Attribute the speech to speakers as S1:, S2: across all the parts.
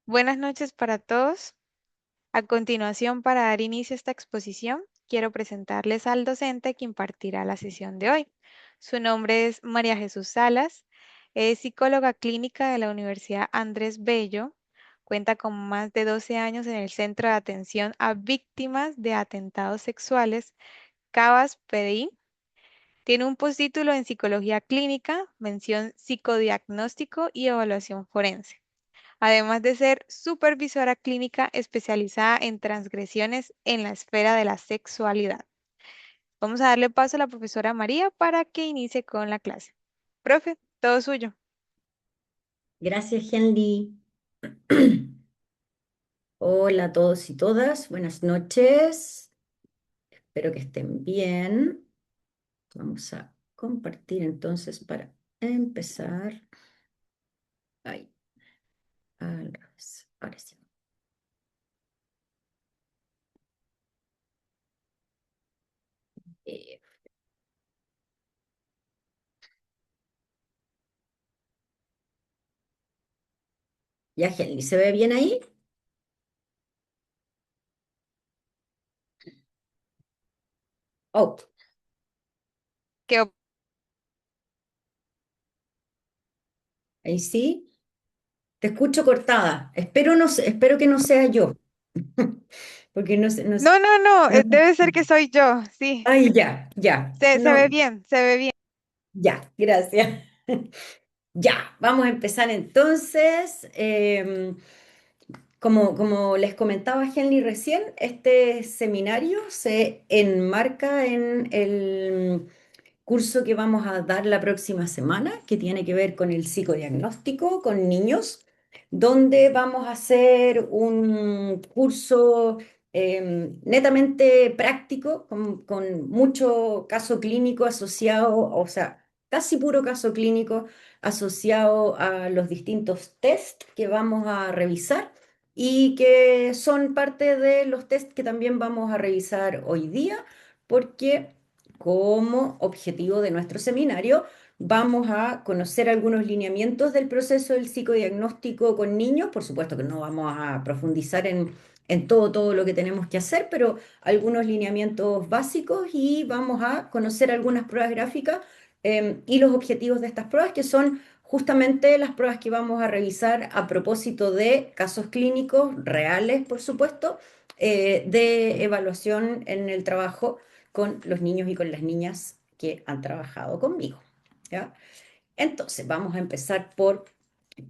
S1: Buenas noches para todos. A continuación, para dar inicio a esta exposición, quiero presentarles al docente que impartirá la sesión de hoy. Su nombre es María Jesús Salas, es psicóloga clínica de la Universidad Andrés Bello, cuenta con más de 12 años en el Centro de Atención a Víctimas de Atentados Sexuales, CABAS PDI. Tiene un postítulo en Psicología Clínica, mención Psicodiagnóstico y Evaluación Forense, además de ser supervisora clínica especializada en transgresiones en la esfera de la sexualidad. Vamos a darle paso a la profesora María para que inicie con la clase. Profe, todo suyo.
S2: Gracias, Henry. Hola a todos y todas, buenas noches. Espero que estén bien. Vamos a compartir entonces para empezar. Ahí, al revés. Ahora sí. Eh, ya, Henry, ¿se ve bien ahí? Oh,
S1: ¿Qué op-
S2: ahí sí. Te escucho cortada. Espero que no sea yo. Porque no sé,
S1: No, no, no,
S2: no
S1: debe ser que soy yo, sí.
S2: Ay, ya, ya.
S1: Se
S2: No,
S1: ve bien, se ve bien.
S2: ya, gracias. Ya, vamos a empezar entonces. Como les comentaba Henry recién, este seminario se enmarca en el curso que vamos a dar la próxima semana, que tiene que ver con el psicodiagnóstico con niños, donde vamos a hacer un curso netamente práctico, con mucho caso clínico asociado, o sea, casi puro caso clínico asociado a los distintos test que vamos a revisar y que son parte de los test que también vamos a revisar hoy día, porque como objetivo de nuestro seminario vamos a conocer algunos lineamientos del proceso del psicodiagnóstico con niños. Por supuesto que no vamos a profundizar en todo lo que tenemos que hacer, pero algunos lineamientos básicos, y vamos a conocer algunas pruebas gráficas y los objetivos de estas pruebas, que son justamente las pruebas que vamos a revisar a propósito de casos clínicos reales, por supuesto, de evaluación en el trabajo con los niños y con las niñas que han trabajado conmigo. ¿Ya? Entonces, vamos a empezar por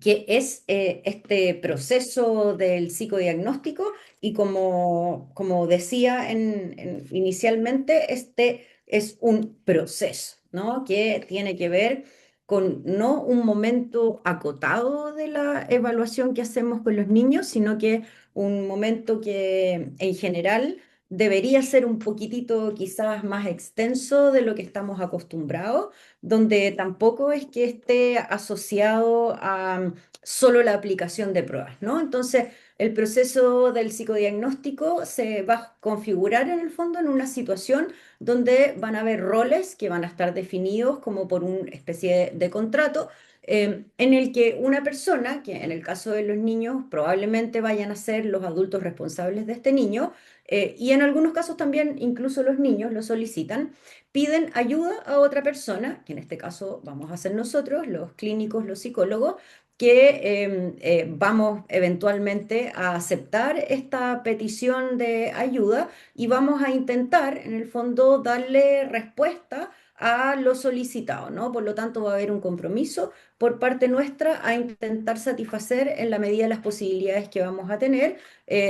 S2: qué es este proceso del psicodiagnóstico, y como decía inicialmente, este es un proceso, ¿no? Que tiene que ver con no un momento acotado de la evaluación que hacemos con los niños, sino que un momento que en general debería ser un poquitito quizás más extenso de lo que estamos acostumbrados, donde tampoco es que esté asociado a solo la aplicación de pruebas, ¿no? Entonces, el proceso del psicodiagnóstico se va a configurar en el fondo en una situación donde van a haber roles que van a estar definidos como por una especie de contrato, en el que una persona, que en el caso de los niños probablemente vayan a ser los adultos responsables de este niño, y en algunos casos también incluso los niños lo solicitan, piden ayuda a otra persona, que en este caso vamos a ser nosotros, los clínicos, los psicólogos, que vamos eventualmente a aceptar esta petición de ayuda y vamos a intentar, en el fondo, darle respuesta a lo solicitado, ¿no? Por lo tanto, va a haber un compromiso por parte nuestra a intentar satisfacer en la medida de las posibilidades que vamos a tener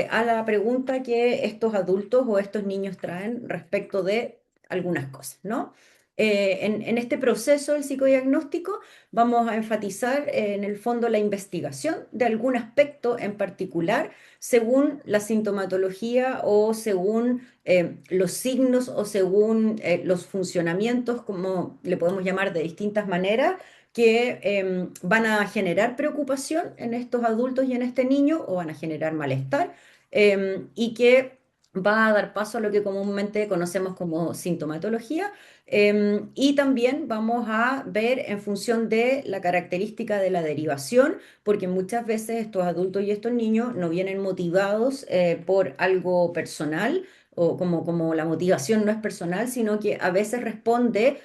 S2: a la pregunta que estos adultos o estos niños traen respecto de algunas cosas, ¿no? En este proceso del psicodiagnóstico vamos a enfatizar en el fondo la investigación de algún aspecto en particular según la sintomatología o según los signos o según los funcionamientos, como le podemos llamar de distintas maneras, que van a generar preocupación en estos adultos y en este niño, o van a generar malestar, y que va a dar paso a lo que comúnmente conocemos como sintomatología. Y también vamos a ver en función de la característica de la derivación, porque muchas veces estos adultos y estos niños no vienen motivados por algo personal, o como la motivación no es personal, sino que a veces responde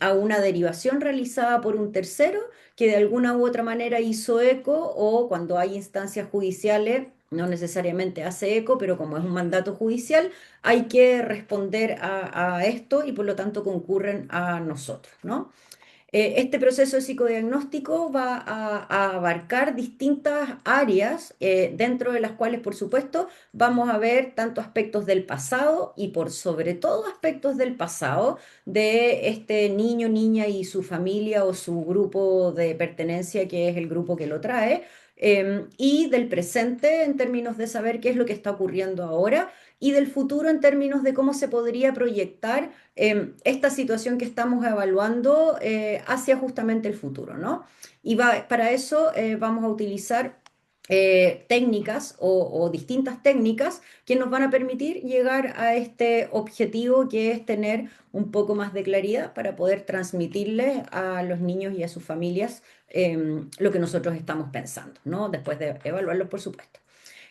S2: a una derivación realizada por un tercero que de alguna u otra manera hizo eco, o cuando hay instancias judiciales no necesariamente hace eco, pero como es un mandato judicial, hay que responder a esto y por lo tanto concurren a nosotros, ¿no? Este proceso de psicodiagnóstico va a abarcar distintas áreas, dentro de las cuales, por supuesto, vamos a ver tanto aspectos del pasado y por sobre todo aspectos del pasado de este niño, niña y su familia o su grupo de pertenencia, que es el grupo que lo trae, y del presente en términos de saber qué es lo que está ocurriendo ahora y del futuro en términos de cómo se podría proyectar esta situación que estamos evaluando hacia justamente el futuro, ¿no? Y para eso vamos a utilizar técnicas o distintas técnicas que nos van a permitir llegar a este objetivo, que es tener un poco más de claridad para poder transmitirles a los niños y a sus familias lo que nosotros estamos pensando, ¿no? Después de evaluarlos, por supuesto.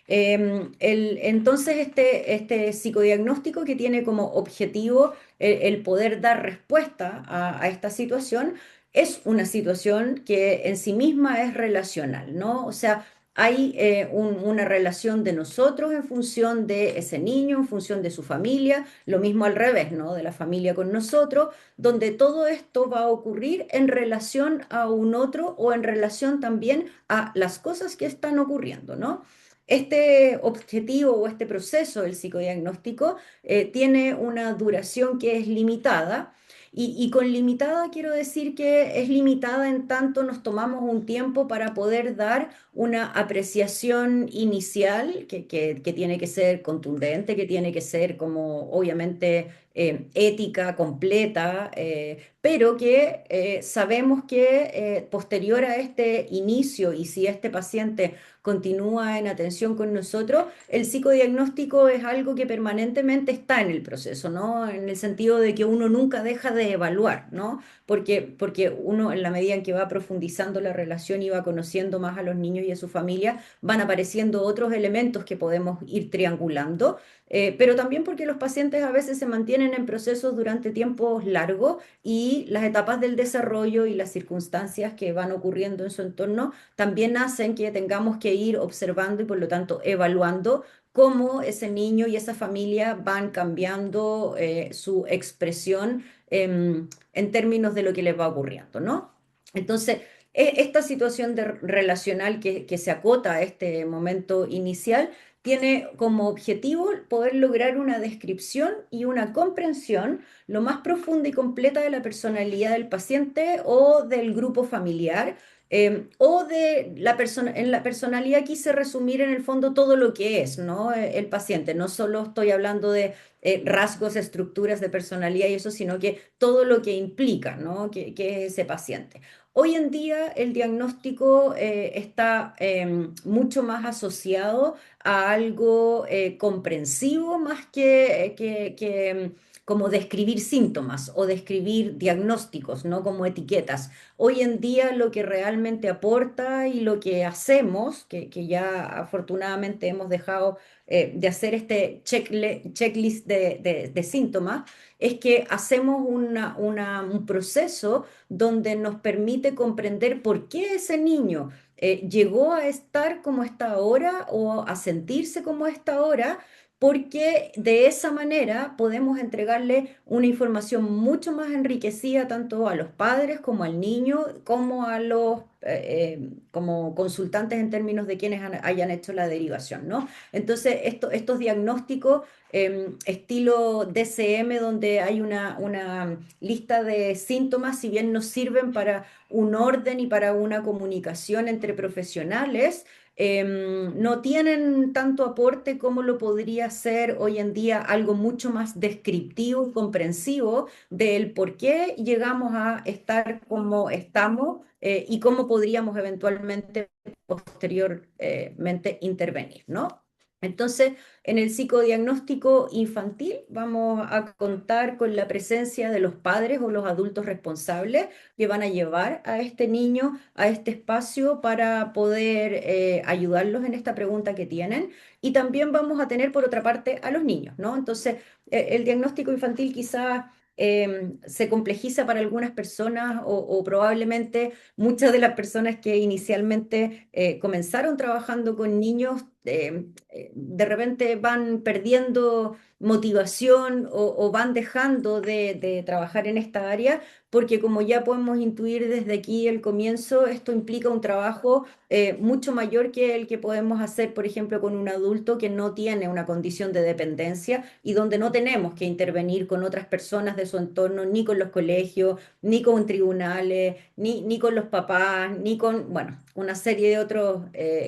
S2: Entonces, este psicodiagnóstico que tiene como objetivo el poder dar respuesta a esta situación, es una situación que en sí misma es relacional, ¿no? O sea, hay una relación de nosotros en función de ese niño, en función de su familia, lo mismo al revés, ¿no? De la familia con nosotros, donde todo esto va a ocurrir en relación a un otro o en relación también a las cosas que están ocurriendo, ¿no? Este objetivo o este proceso del psicodiagnóstico tiene una duración que es limitada, y con limitada quiero decir que es limitada en tanto nos tomamos un tiempo para poder dar una apreciación inicial que tiene que ser contundente, que tiene que ser como obviamente ética, completa, pero que sabemos que posterior a este inicio, y si este paciente continúa en atención con nosotros, el psicodiagnóstico es algo que permanentemente está en el proceso, ¿no? En el sentido de que uno nunca deja de evaluar, ¿no? Porque uno, en la medida en que va profundizando la relación y va conociendo más a los niños y a su familia, van apareciendo otros elementos que podemos ir triangulando, pero también porque los pacientes a veces se mantienen en procesos durante tiempos largos, y las etapas del desarrollo y las circunstancias que van ocurriendo en su entorno también hacen que tengamos que ir observando y por lo tanto evaluando cómo ese niño y esa familia van cambiando su expresión en términos de lo que les va ocurriendo, ¿no? Entonces, esta situación relacional que se acota a este momento inicial tiene como objetivo poder lograr una descripción y una comprensión lo más profunda y completa de la personalidad del paciente o del grupo familiar, o de la persona. En la personalidad quise resumir en el fondo todo lo que es, ¿no? El paciente. No solo estoy hablando de rasgos, estructuras de personalidad y eso, sino que todo lo que implica, ¿no? Que es ese paciente. Hoy en día el diagnóstico está mucho más asociado a algo comprensivo, más como describir síntomas o describir diagnósticos, ¿no? Como etiquetas. Hoy en día lo que realmente aporta y lo que hacemos, que ya afortunadamente hemos dejado de hacer este checklist de síntomas, es que hacemos un proceso donde nos permite comprender por qué ese niño llegó a estar como está ahora o a sentirse como está ahora, porque de esa manera podemos entregarle una información mucho más enriquecida tanto a los padres como al niño, como a los como consultantes en términos de quienes hayan hecho la derivación, ¿no? Entonces, estos diagnósticos estilo DCM, donde hay una lista de síntomas, si bien nos sirven para un orden y para una comunicación entre profesionales, no tienen tanto aporte como lo podría ser hoy en día algo mucho más descriptivo y comprensivo del por qué llegamos a estar como estamos, y cómo podríamos eventualmente posteriormente intervenir, ¿no? Entonces, en el psicodiagnóstico infantil vamos a contar con la presencia de los padres o los adultos responsables que van a llevar a este niño a este espacio para poder ayudarlos en esta pregunta que tienen. Y también vamos a tener, por otra parte, a los niños, ¿no? Entonces, el diagnóstico infantil quizás se complejiza para algunas personas o probablemente muchas de las personas que inicialmente comenzaron trabajando con niños de repente van perdiendo motivación o van dejando de trabajar en esta área, porque como ya podemos intuir desde aquí el comienzo, esto implica un trabajo mucho mayor que el que podemos hacer, por ejemplo, con un adulto que no tiene una condición de dependencia y donde no tenemos que intervenir con otras personas de su entorno, ni con los colegios, ni con tribunales, ni con los papás, ni con, bueno, una serie de otros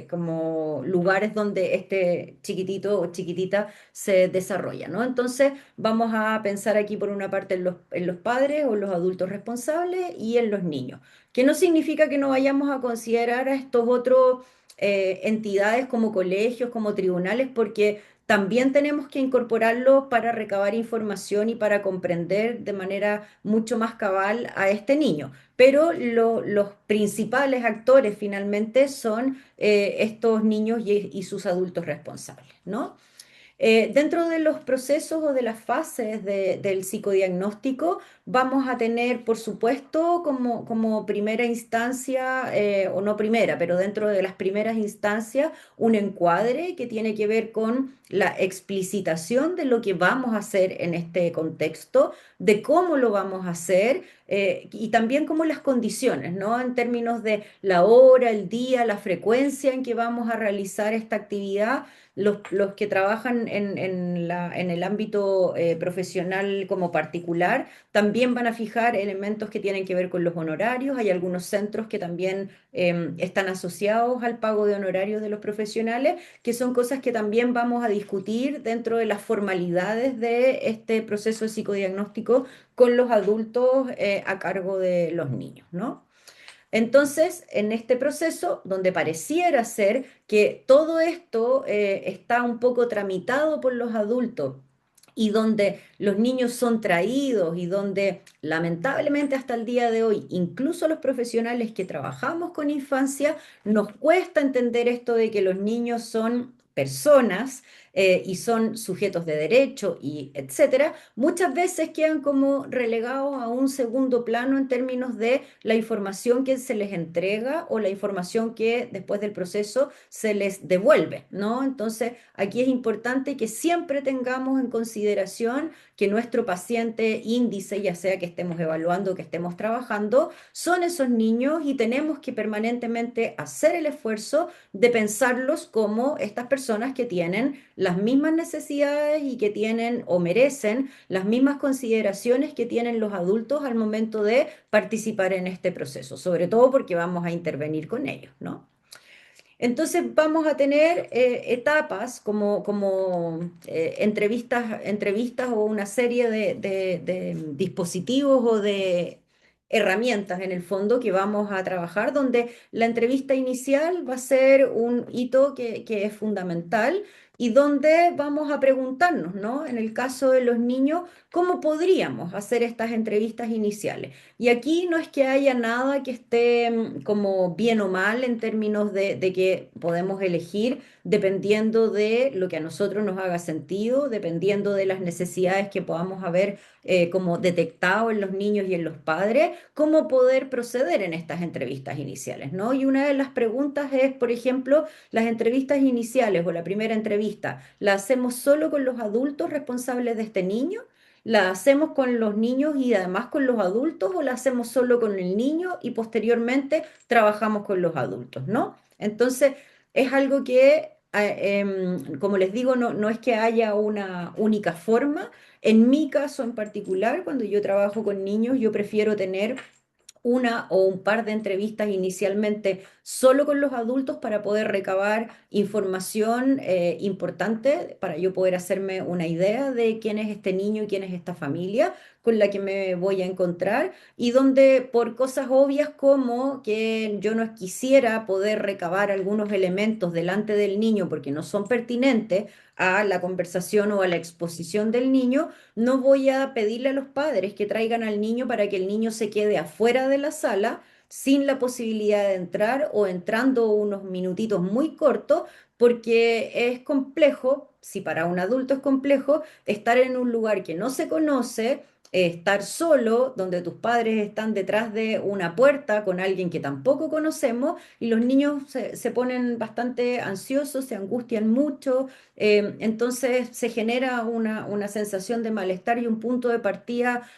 S2: como lugares donde este chiquitito o chiquitita se desarrolla, ¿no? Entonces vamos a pensar aquí por una parte en los padres o los adultos responsables y en los niños, que no significa que no vayamos a considerar a estos otros entidades como colegios, como tribunales, porque también tenemos que incorporarlos para recabar información y para comprender de manera mucho más cabal a este niño. Pero los principales actores finalmente son estos niños y sus adultos responsables, ¿no? Dentro de los procesos o de las fases del psicodiagnóstico, vamos a tener, por supuesto, como primera instancia, o no primera, pero dentro de las primeras instancias, un encuadre que tiene que ver con la explicitación de lo que vamos a hacer en este contexto, de cómo lo vamos a hacer y también como las condiciones, ¿no? En términos de la hora, el día, la frecuencia en que vamos a realizar esta actividad los que trabajan en el ámbito profesional como particular también van a fijar elementos que tienen que ver con los honorarios. Hay algunos centros que también están asociados al pago de honorarios de los profesionales, que son cosas que también vamos a discutir dentro de las formalidades de este proceso psicodiagnóstico con los adultos a cargo de los niños, ¿no? Entonces, en este proceso, donde pareciera ser que todo esto está un poco tramitado por los adultos y donde los niños son traídos y donde lamentablemente hasta el día de hoy, incluso los profesionales que trabajamos con infancia, nos cuesta entender esto de que los niños son personas y son sujetos de derecho y etcétera, muchas veces quedan como relegados a un segundo plano en términos de la información que se les entrega o la información que después del proceso se les devuelve, ¿no? Entonces, aquí es importante que siempre tengamos en consideración que nuestro paciente índice, ya sea que estemos evaluando o que estemos trabajando, son esos niños y tenemos que permanentemente hacer el esfuerzo de pensarlos como estas personas que tienen las mismas necesidades y que tienen o merecen las mismas consideraciones que tienen los adultos al momento de participar en este proceso, sobre todo porque vamos a intervenir con ellos, ¿no? Entonces vamos a tener etapas como entrevistas o una serie de dispositivos o de herramientas en el fondo que vamos a trabajar, donde la entrevista inicial va a ser un hito que es fundamental y donde vamos a preguntarnos, ¿no? En el caso de los niños, ¿cómo podríamos hacer estas entrevistas iniciales? Y aquí no es que haya nada que esté como bien o mal en términos de que podemos elegir dependiendo de lo que a nosotros nos haga sentido, dependiendo de las necesidades que podamos haber como detectado en los niños y en los padres, cómo poder proceder en estas entrevistas iniciales, ¿no? Y una de las preguntas es, por ejemplo, las entrevistas iniciales o la primera entrevista, ¿la hacemos solo con los adultos responsables de este niño? ¿La hacemos con los niños y además con los adultos o la hacemos solo con el niño y posteriormente trabajamos con los adultos, ¿no? Entonces, es algo que, como les digo, no es que haya una única forma. En mi caso en particular, cuando yo trabajo con niños, yo prefiero tener una o un par de entrevistas inicialmente solo con los adultos para poder recabar información importante, para yo poder hacerme una idea de quién es este niño y quién es esta familia con la que me voy a encontrar y donde por cosas obvias como que yo no quisiera poder recabar algunos elementos delante del niño porque no son pertinentes a la conversación o a la exposición del niño, no voy a pedirle a los padres que traigan al niño para que el niño se quede afuera de la sala sin la posibilidad de entrar o entrando unos minutitos muy cortos, porque es complejo, si para un adulto es complejo, estar en un lugar que no se conoce, estar solo, donde tus padres están detrás de una puerta con alguien que tampoco conocemos y los niños se ponen bastante ansiosos, se angustian mucho, entonces se genera una sensación de malestar y un punto de partida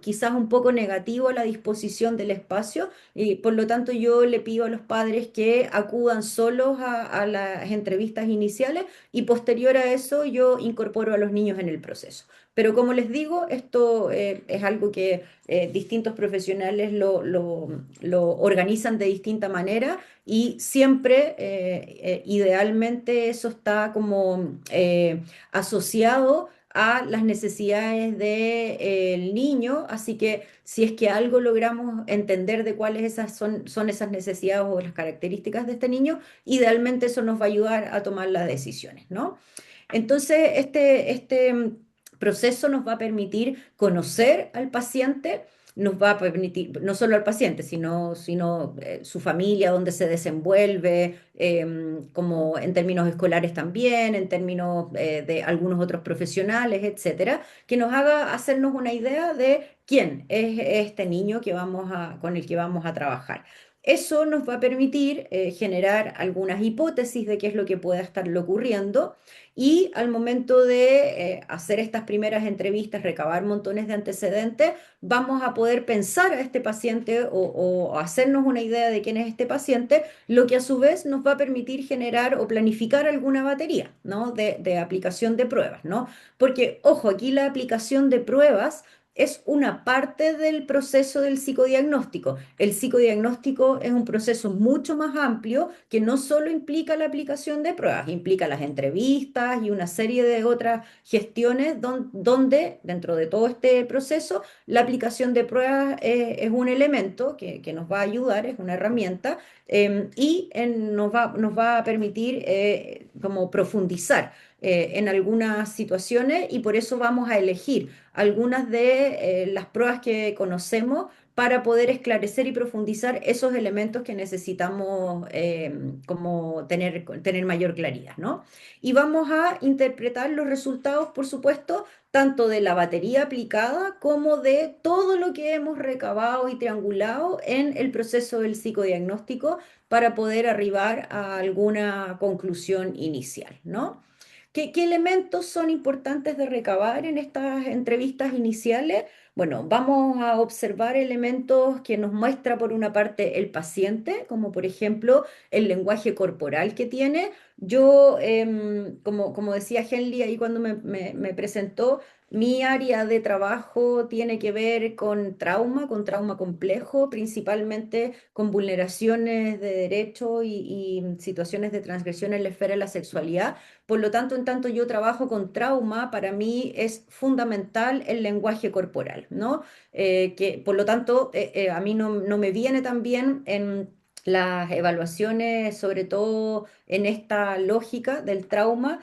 S2: quizás un poco negativo a la disposición del espacio y por lo tanto yo le pido a los padres que acudan solos a las entrevistas iniciales y posterior a eso yo incorporo a los niños en el proceso. Pero como les digo, esto es algo que distintos profesionales lo organizan de distinta manera y siempre, idealmente, eso está como asociado a las necesidades del niño, así que si es que algo logramos entender de cuáles son esas necesidades o las características de este niño, idealmente eso nos va a ayudar a tomar las decisiones, ¿no? Entonces, este proceso nos va a permitir conocer al paciente, nos va a permitir, no solo al paciente, sino su familia, dónde se desenvuelve, como en términos escolares también, en términos de algunos otros profesionales, etcétera, que nos haga hacernos una idea de quién es este niño con el que vamos a trabajar. Eso nos va a permitir generar algunas hipótesis de qué es lo que pueda estarle ocurriendo y al momento de hacer estas primeras entrevistas, recabar montones de antecedentes, vamos a poder pensar a este paciente o hacernos una idea de quién es este paciente, lo que a su vez nos va a permitir generar o planificar alguna batería, ¿no? de aplicación de pruebas, ¿no? Porque, ojo, aquí la aplicación de pruebas es una parte del proceso del psicodiagnóstico. El psicodiagnóstico es un proceso mucho más amplio que no solo implica la aplicación de pruebas, implica las entrevistas y una serie de otras gestiones donde dentro de todo este proceso la aplicación de pruebas es un elemento que nos va a ayudar, es una herramienta nos va a permitir como profundizar en algunas situaciones y por eso vamos a elegir algunas de las pruebas que conocemos para poder esclarecer y profundizar esos elementos que necesitamos como tener mayor claridad, ¿no? Y vamos a interpretar los resultados, por supuesto, tanto de la batería aplicada como de todo lo que hemos recabado y triangulado en el proceso del psicodiagnóstico para poder arribar a alguna conclusión inicial, ¿no? ¿Qué elementos son importantes de recabar en estas entrevistas iniciales? Bueno, vamos a observar elementos que nos muestra por una parte el paciente, como por ejemplo el lenguaje corporal que tiene. Yo, como decía Henley ahí cuando me presentó, mi área de trabajo tiene que ver con trauma complejo, principalmente con vulneraciones de derechos y situaciones de transgresión en la esfera de la sexualidad. Por lo tanto, en tanto yo trabajo con trauma, para mí es fundamental el lenguaje corporal, ¿no? Que por lo tanto a mí no me viene tan bien en las evaluaciones, sobre todo en esta lógica del trauma,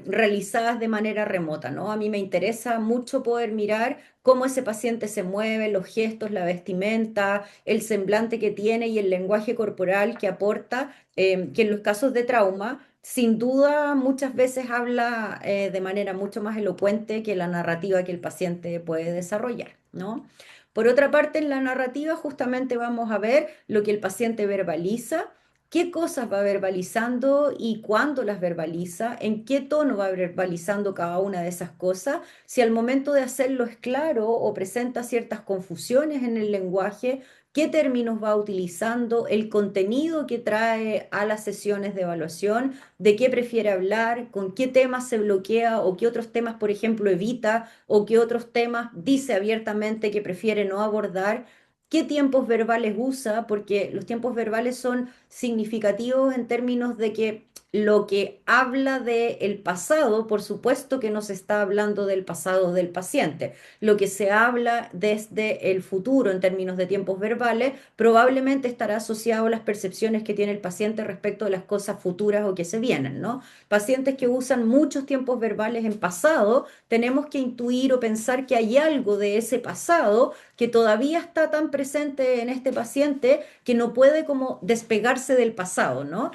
S2: realizadas de manera remota, ¿no? A mí me interesa mucho poder mirar cómo ese paciente se mueve, los gestos, la vestimenta, el semblante que tiene y el lenguaje corporal que aporta, que en los casos de trauma sin duda muchas veces habla de manera mucho más elocuente que la narrativa que el paciente puede desarrollar, ¿no? Por otra parte, en la narrativa justamente vamos a ver lo que el paciente verbaliza, qué cosas va verbalizando y cuándo las verbaliza, en qué tono va verbalizando cada una de esas cosas, si al momento de hacerlo es claro o presenta ciertas confusiones en el lenguaje, qué términos va utilizando, el contenido que trae a las sesiones de evaluación, de qué prefiere hablar, con qué temas se bloquea o qué otros temas, por ejemplo, evita o qué otros temas dice abiertamente que prefiere no abordar. qué tiempos verbales usa, porque los tiempos verbales son significativos en términos de que lo que habla del pasado, por supuesto que no se está hablando del pasado del paciente. Lo que se habla desde el futuro en términos de tiempos verbales probablemente estará asociado a las percepciones que tiene el paciente respecto de las cosas futuras o que se vienen, ¿no? Pacientes que usan muchos tiempos verbales en pasado, tenemos que intuir o pensar que hay algo de ese pasado que todavía está tan presente en este paciente que no puede como despegarse del pasado, ¿no?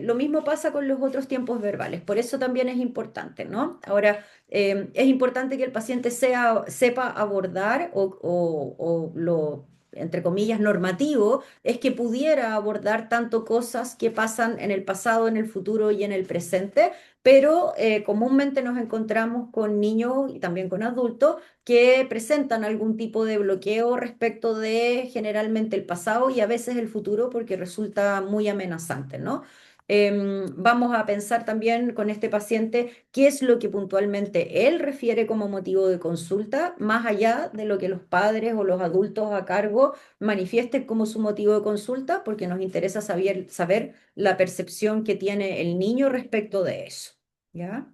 S2: Lo mismo pasa con los otros tiempos verbales, por eso también es importante, ¿no? Ahora, es importante que el paciente sepa abordar o lo, entre comillas, normativo, es que pudiera abordar tanto cosas que pasan en el pasado, en el futuro y en el presente, pero comúnmente nos encontramos con niños y también con adultos que presentan algún tipo de bloqueo respecto de generalmente el pasado y a veces el futuro porque resulta muy amenazante, ¿no? Vamos a pensar también con este paciente qué es lo que puntualmente él refiere como motivo de consulta, más allá de lo que los padres o los adultos a cargo manifiesten como su motivo de consulta, porque nos interesa saber la percepción que tiene el niño respecto de eso. ¿Ya?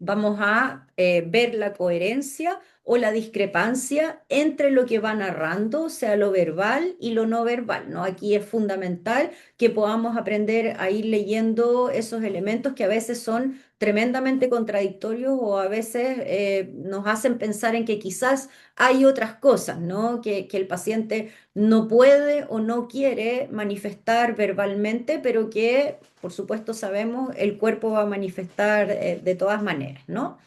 S2: Vamos a ver la coherencia o la discrepancia entre lo que va narrando, o sea, lo verbal y lo no verbal, ¿no? Aquí es fundamental que podamos aprender a ir leyendo esos elementos que a veces son tremendamente contradictorios o a veces nos hacen pensar en que quizás hay otras cosas, ¿no? Que el paciente no puede o no quiere manifestar verbalmente, pero que, por supuesto, sabemos el cuerpo va a manifestar de todas maneras, ¿no?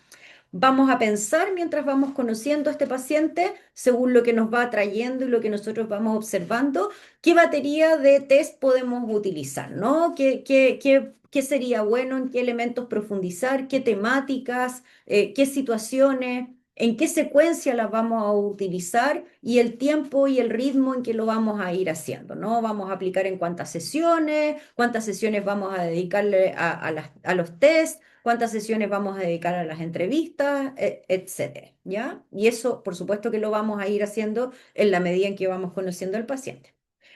S2: Vamos a pensar mientras vamos conociendo a este paciente, según lo que nos va trayendo y lo que nosotros vamos observando, qué batería de test podemos utilizar, ¿no? ¿Qué sería bueno? ¿En qué elementos profundizar? ¿Qué temáticas? ¿Qué situaciones? ¿En qué secuencia las vamos a utilizar? Y el tiempo y el ritmo en que lo vamos a ir haciendo, ¿no? Vamos a aplicar en cuántas sesiones vamos a dedicarle a los test, cuántas sesiones vamos a dedicar a las entrevistas, etcétera, ¿ya? Y eso, por supuesto que lo vamos a ir haciendo en la medida en que vamos conociendo al paciente.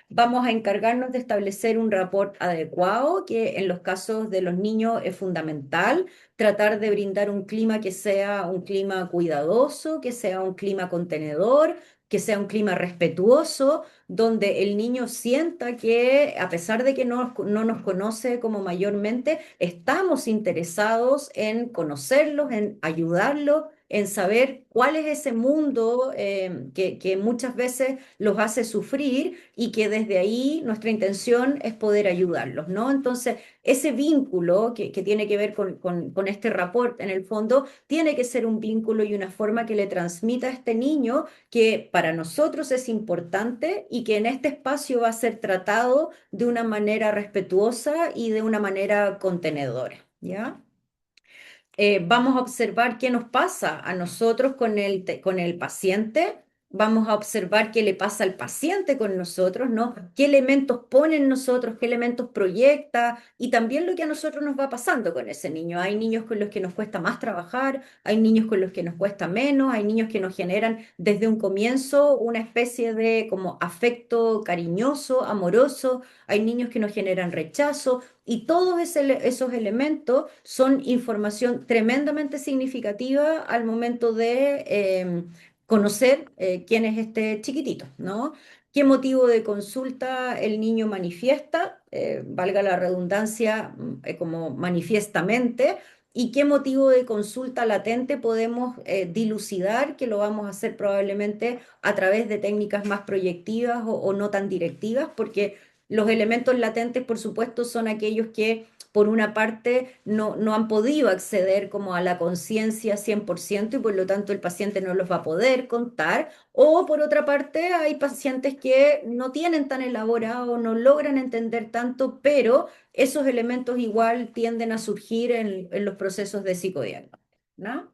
S2: Vamos a encargarnos de establecer un rapport adecuado, que en los casos de los niños es fundamental tratar de brindar un clima que sea un clima cuidadoso, que sea un clima contenedor, que sea un clima respetuoso, donde el niño sienta que a pesar de que no nos conoce como mayormente, estamos interesados en conocerlos, en ayudarlos, en saber cuál es ese mundo que muchas veces los hace sufrir y que desde ahí nuestra intención es poder ayudarlos, ¿no? Entonces, ese vínculo que tiene que ver con este rapport en el fondo, tiene que ser un vínculo y una forma que le transmita a este niño que para nosotros es importante y que en este espacio va a ser tratado de una manera respetuosa y de una manera contenedora, ¿ya? Vamos a observar qué nos pasa a nosotros con el paciente, vamos a observar qué le pasa al paciente con nosotros, ¿no? ¿Qué elementos pone en nosotros, qué elementos proyecta y también lo que a nosotros nos va pasando con ese niño? Hay niños con los que nos cuesta más trabajar, hay niños con los que nos cuesta menos, hay niños que nos generan desde un comienzo una especie de como afecto cariñoso, amoroso, hay niños que nos generan rechazo. Y todos esos elementos son información tremendamente significativa al momento de conocer quién es este chiquitito, ¿no? ¿Qué motivo de consulta el niño manifiesta? Valga la redundancia, como manifiestamente. ¿Y qué motivo de consulta latente podemos dilucidar? Que lo vamos a hacer probablemente a través de técnicas más proyectivas o no tan directivas, porque los elementos latentes, por supuesto, son aquellos que por una parte no han podido acceder como a la conciencia 100% y por lo tanto el paciente no los va a poder contar. O por otra parte hay pacientes que no tienen tan elaborado, no logran entender tanto, pero esos elementos igual tienden a surgir en los procesos de psicodiagnóstico, ¿no?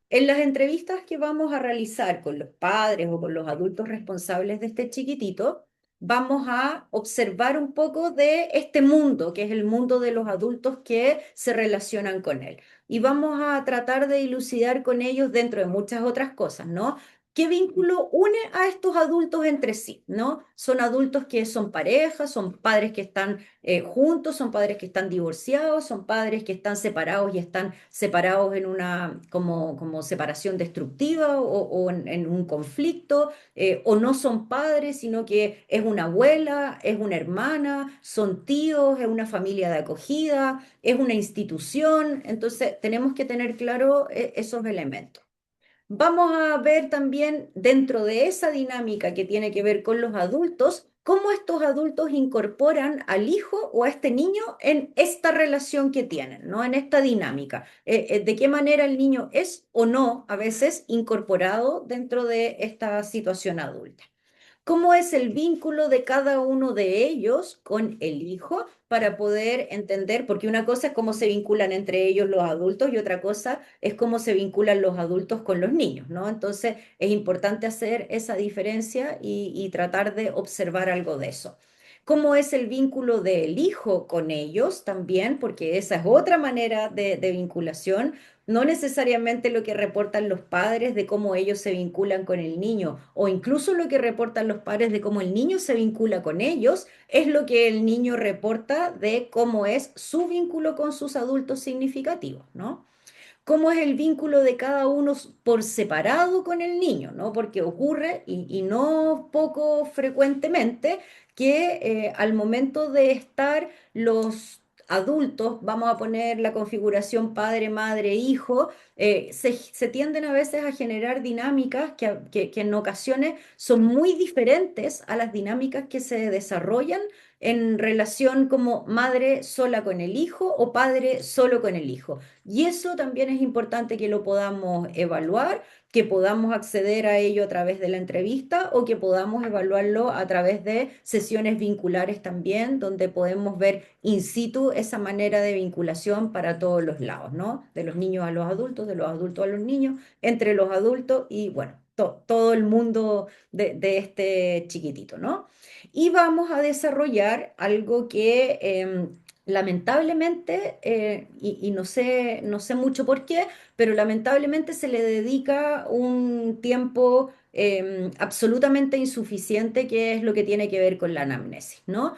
S2: En las entrevistas que vamos a realizar con los padres o con los adultos responsables de este chiquitito, vamos a observar un poco de este mundo, que es el mundo de los adultos que se relacionan con él. Y vamos a tratar de dilucidar con ellos dentro de muchas otras cosas, ¿no? ¿Qué vínculo une a estos adultos entre sí? ¿No? Son adultos que son parejas, son padres que están juntos, son padres que están divorciados, son padres que están separados y están separados en una como separación destructiva o en un conflicto, o no son padres, sino que es una abuela, es una hermana, son tíos, es una familia de acogida, es una institución. Entonces, tenemos que tener claro esos elementos. Vamos a ver también dentro de esa dinámica que tiene que ver con los adultos, cómo estos adultos incorporan al hijo o a este niño en esta relación que tienen, ¿no? En esta dinámica. De qué manera el niño es o no a veces incorporado dentro de esta situación adulta. ¿Cómo es el vínculo de cada uno de ellos con el hijo para poder entender? Porque una cosa es cómo se vinculan entre ellos los adultos y otra cosa es cómo se vinculan los adultos con los niños, ¿no? Entonces es importante hacer esa diferencia y tratar de observar algo de eso. ¿Cómo es el vínculo del hijo con ellos también? Porque esa es otra manera de vinculación. No necesariamente lo que reportan los padres de cómo ellos se vinculan con el niño, o incluso lo que reportan los padres de cómo el niño se vincula con ellos, es lo que el niño reporta de cómo es su vínculo con sus adultos significativos, ¿no? Cómo es el vínculo de cada uno por separado con el niño, ¿no? Porque ocurre, y no poco frecuentemente, que al momento de estar los adultos, vamos a poner la configuración padre, madre, hijo, se tienden a veces a generar dinámicas que en ocasiones son muy diferentes a las dinámicas que se desarrollan en relación como madre sola con el hijo o padre solo con el hijo. Y eso también es importante que lo podamos evaluar, que podamos acceder a ello a través de la entrevista o que podamos evaluarlo a través de sesiones vinculares también, donde podemos ver in situ esa manera de vinculación para todos los lados, ¿no? De los niños a los adultos, de los adultos a los niños, entre los adultos y, bueno, todo el mundo de este chiquitito, ¿no? Y vamos a desarrollar algo que lamentablemente, y no sé mucho por qué, pero lamentablemente se le dedica un tiempo absolutamente insuficiente, que es lo que tiene que ver con la anamnesis, ¿no?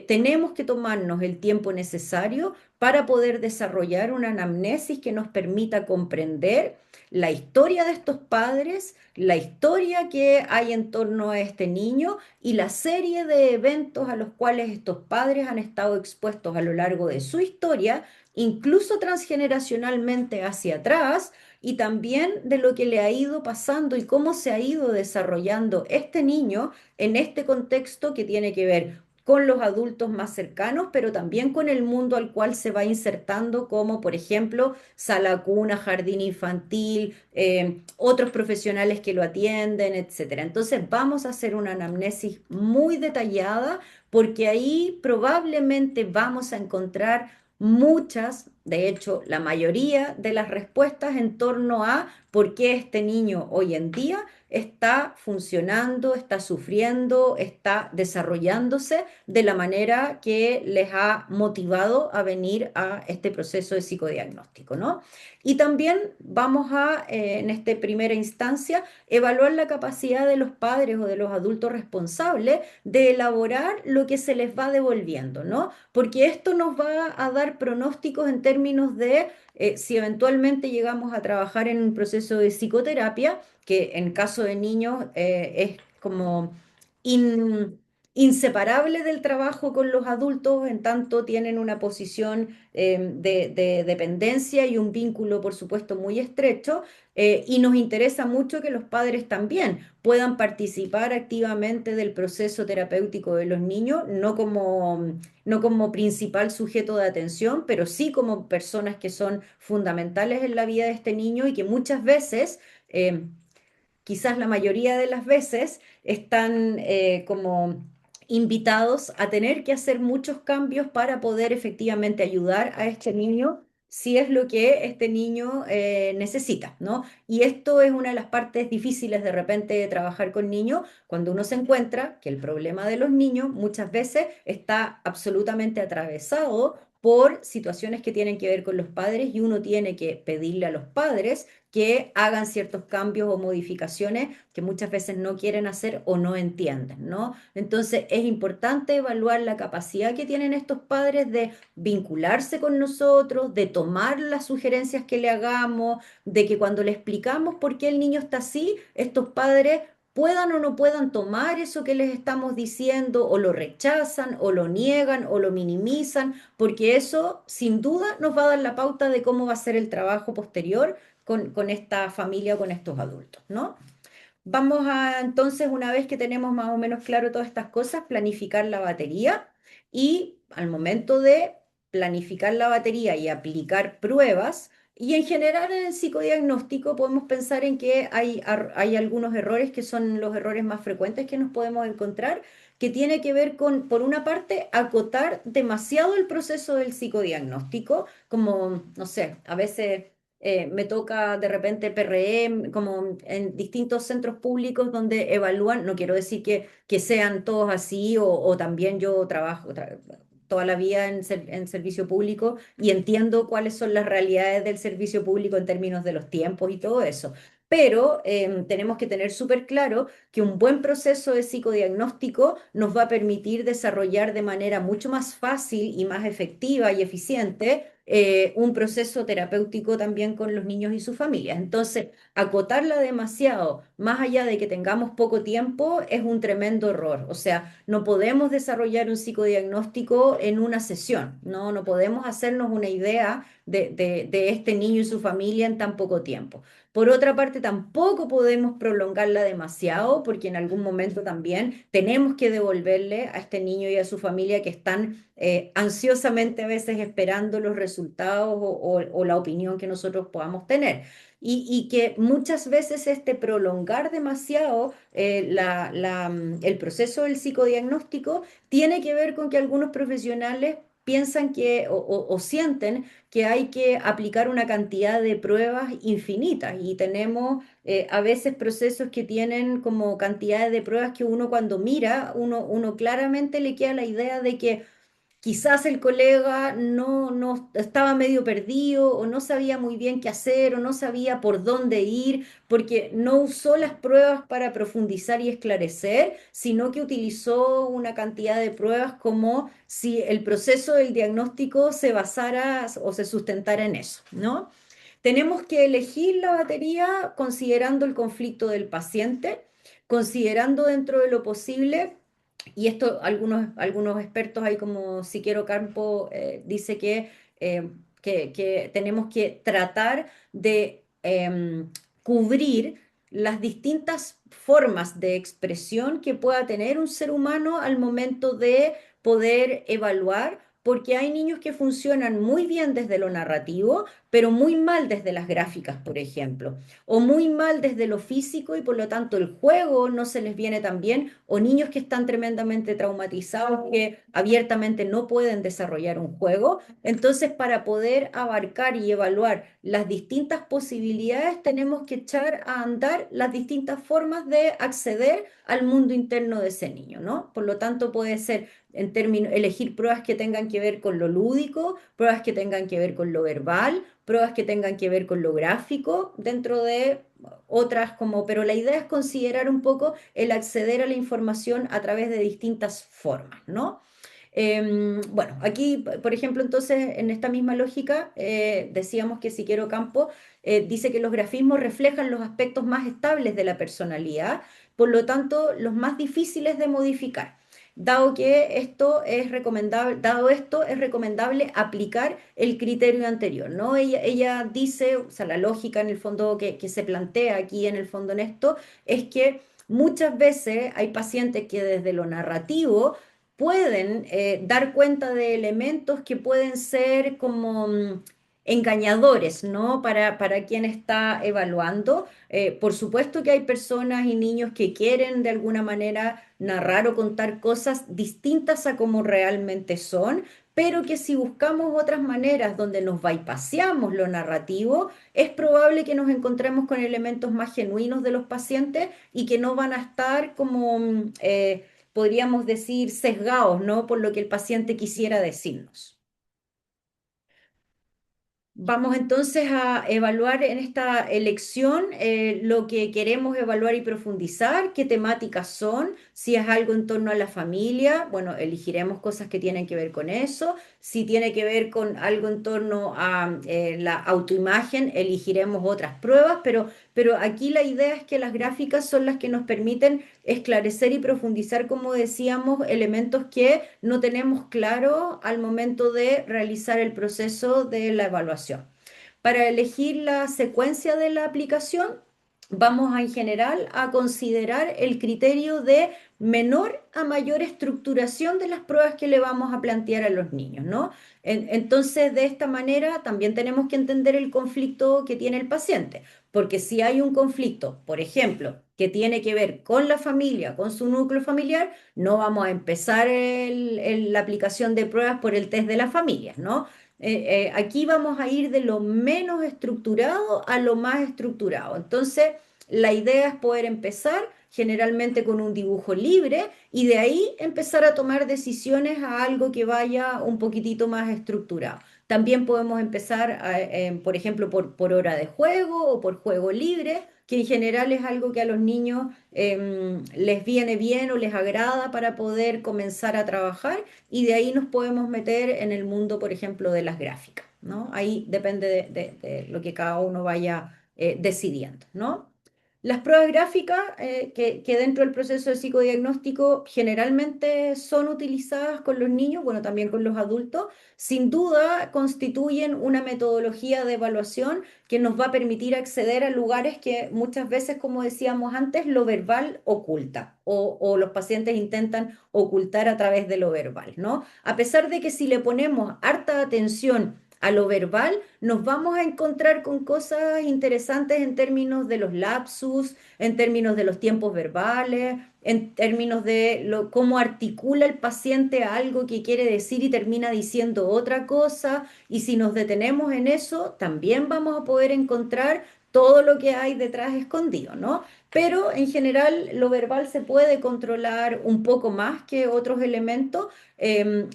S2: Tenemos que tomarnos el tiempo necesario para poder desarrollar una anamnesis que nos permita comprender la historia de estos padres, la historia que hay en torno a este niño y la serie de eventos a los cuales estos padres han estado expuestos a lo largo de su historia, incluso transgeneracionalmente hacia atrás, y también de lo que le ha ido pasando y cómo se ha ido desarrollando este niño en este contexto que tiene que ver con los adultos más cercanos, pero también con el mundo al cual se va insertando, como por ejemplo sala cuna, jardín infantil, otros profesionales que lo atienden, etcétera. Entonces vamos a hacer una anamnesis muy detallada porque ahí probablemente vamos a encontrar muchas, de hecho la mayoría de las respuestas en torno a por qué este niño hoy en día está funcionando, está sufriendo, está desarrollándose de la manera que les ha motivado a venir a este proceso de psicodiagnóstico, ¿no? Y también vamos a, en esta primera instancia, evaluar la capacidad de los padres o de los adultos responsables de elaborar lo que se les va devolviendo, ¿no? Porque esto nos va a dar pronósticos en términos de si eventualmente llegamos a trabajar en un proceso de psicoterapia, que en caso de niños es como in- inseparable del trabajo con los adultos, en tanto tienen una posición de dependencia y un vínculo, por supuesto, muy estrecho, y nos interesa mucho que los padres también puedan participar activamente del proceso terapéutico de los niños, no como principal sujeto de atención, pero sí como personas que son fundamentales en la vida de este niño y que muchas veces, quizás la mayoría de las veces, están como invitados a tener que hacer muchos cambios para poder efectivamente ayudar a este niño si es lo que este niño necesita, ¿no? Y esto es una de las partes difíciles de repente de trabajar con niños, cuando uno se encuentra que el problema de los niños muchas veces está absolutamente atravesado por situaciones que tienen que ver con los padres y uno tiene que pedirle a los padres que hagan ciertos cambios o modificaciones que muchas veces no quieren hacer o no entienden, ¿no? Entonces es importante evaluar la capacidad que tienen estos padres de vincularse con nosotros, de tomar las sugerencias que le hagamos, de que cuando le explicamos por qué el niño está así, estos padres puedan o no puedan tomar eso que les estamos diciendo, o lo rechazan, o lo niegan, o lo minimizan, porque eso sin duda nos va a dar la pauta de cómo va a ser el trabajo posterior con esta familia o con estos adultos, ¿no? Vamos a entonces, una vez que tenemos más o menos claro todas estas cosas, planificar la batería y al momento de planificar la batería y aplicar pruebas, y en general en el psicodiagnóstico podemos pensar en que hay algunos errores que son los errores más frecuentes que nos podemos encontrar, que tiene que ver con, por una parte, acotar demasiado el proceso del psicodiagnóstico, como, no sé, a veces me toca de repente PRE, como en distintos centros públicos donde evalúan, no quiero decir que sean todos así, o también yo trabajo toda la vida en servicio público y entiendo cuáles son las realidades del servicio público en términos de los tiempos y todo eso. Pero tenemos que tener súper claro que un buen proceso de psicodiagnóstico nos va a permitir desarrollar de manera mucho más fácil y más efectiva y eficiente un proceso terapéutico también con los niños y sus familias. Entonces, acotarla demasiado, más allá de que tengamos poco tiempo, es un tremendo error. O sea, no podemos desarrollar un psicodiagnóstico en una sesión, ¿no? No podemos hacernos una idea de este niño y su familia en tan poco tiempo. Por otra parte, tampoco podemos prolongarla demasiado porque en algún momento también tenemos que devolverle a este niño y a su familia que están ansiosamente a veces esperando los resultados o la opinión que nosotros podamos tener. Y que muchas veces este prolongar demasiado el proceso del psicodiagnóstico tiene que ver con que algunos profesionales piensan que o sienten que hay que aplicar una cantidad de pruebas infinitas y tenemos a veces procesos que tienen como cantidades de pruebas que uno cuando mira, uno claramente le queda la idea de que quizás el colega no estaba medio perdido o no sabía muy bien qué hacer o no sabía por dónde ir porque no usó las pruebas para profundizar y esclarecer, sino que utilizó una cantidad de pruebas como si el proceso del diagnóstico se basara o se sustentara en eso, ¿no? Tenemos que elegir la batería considerando el conflicto del paciente, considerando dentro de lo posible, y esto algunos expertos ahí como Siqueiro Campo dice que tenemos que tratar de cubrir las distintas formas de expresión que pueda tener un ser humano al momento de poder evaluar, porque hay niños que funcionan muy bien desde lo narrativo, pero muy mal desde las gráficas, por ejemplo, o muy mal desde lo físico y por lo tanto el juego no se les viene tan bien, o niños que están tremendamente traumatizados que abiertamente no pueden desarrollar un juego. Entonces, para poder abarcar y evaluar las distintas posibilidades, tenemos que echar a andar las distintas formas de acceder al mundo interno de ese niño, ¿no? Por lo tanto, puede ser en términos, elegir pruebas que tengan que ver con lo lúdico, pruebas que tengan que ver con lo verbal, pruebas que tengan que ver con lo gráfico, dentro de otras como, pero la idea es considerar un poco el acceder a la información a través de distintas formas, ¿no? Bueno, aquí, por ejemplo, entonces, en esta misma lógica, decíamos que Siqueiro Campo dice que los grafismos reflejan los aspectos más estables de la personalidad, por lo tanto, los más difíciles de modificar. Dado esto, es recomendable aplicar el criterio anterior, ¿no? Ella dice, o sea, la lógica en el fondo que se plantea aquí en el fondo en esto, es que muchas veces hay pacientes que desde lo narrativo pueden dar cuenta de elementos que pueden ser como engañadores, ¿no? Para quien está evaluando. Por supuesto que hay personas y niños que quieren de alguna manera narrar o contar cosas distintas a como realmente son, pero que si buscamos otras maneras donde nos bypaseamos lo narrativo, es probable que nos encontremos con elementos más genuinos de los pacientes y que no van a estar como podríamos decir, sesgados, ¿no? Por lo que el paciente quisiera decirnos. Vamos entonces a evaluar en esta elección lo que queremos evaluar y profundizar, qué temáticas son, si es algo en torno a la familia, bueno, elegiremos cosas que tienen que ver con eso, si tiene que ver con algo en torno a la autoimagen, elegiremos otras pruebas, pero aquí la idea es que las gráficas son las que nos permiten esclarecer y profundizar, como decíamos, elementos que no tenemos claro al momento de realizar el proceso de la evaluación. Para elegir la secuencia de la aplicación, vamos a, en general a considerar el criterio de menor a mayor estructuración de las pruebas que le vamos a plantear a los niños, ¿no? Entonces, de esta manera, también tenemos que entender el conflicto que tiene el paciente, porque si hay un conflicto, por ejemplo, que tiene que ver con la familia, con su núcleo familiar, no vamos a empezar la aplicación de pruebas por el test de las familias, ¿no? Aquí vamos a ir de lo menos estructurado a lo más estructurado. Entonces, la idea es poder empezar generalmente con un dibujo libre y de ahí empezar a tomar decisiones a algo que vaya un poquitito más estructurado. También podemos empezar, por ejemplo, por hora de juego o por juego libre, que en general es algo que a los niños les viene bien o les agrada para poder comenzar a trabajar y de ahí nos podemos meter en el mundo, por ejemplo, de las gráficas, ¿no? Ahí depende de lo que cada uno vaya decidiendo, ¿no? Las pruebas gráficas que dentro del proceso de psicodiagnóstico generalmente son utilizadas con los niños, bueno, también con los adultos, sin duda constituyen una metodología de evaluación que nos va a permitir acceder a lugares que muchas veces, como decíamos antes, lo verbal oculta o los pacientes intentan ocultar a través de lo verbal, ¿no? A pesar de que si le ponemos harta atención a lo verbal, nos vamos a encontrar con cosas interesantes en términos de los lapsus, en términos de los tiempos verbales, en términos de cómo articula el paciente algo que quiere decir y termina diciendo otra cosa. Y si nos detenemos en eso, también vamos a poder encontrar todo lo que hay detrás escondido, ¿no? Pero en general lo verbal se puede controlar un poco más que otros elementos.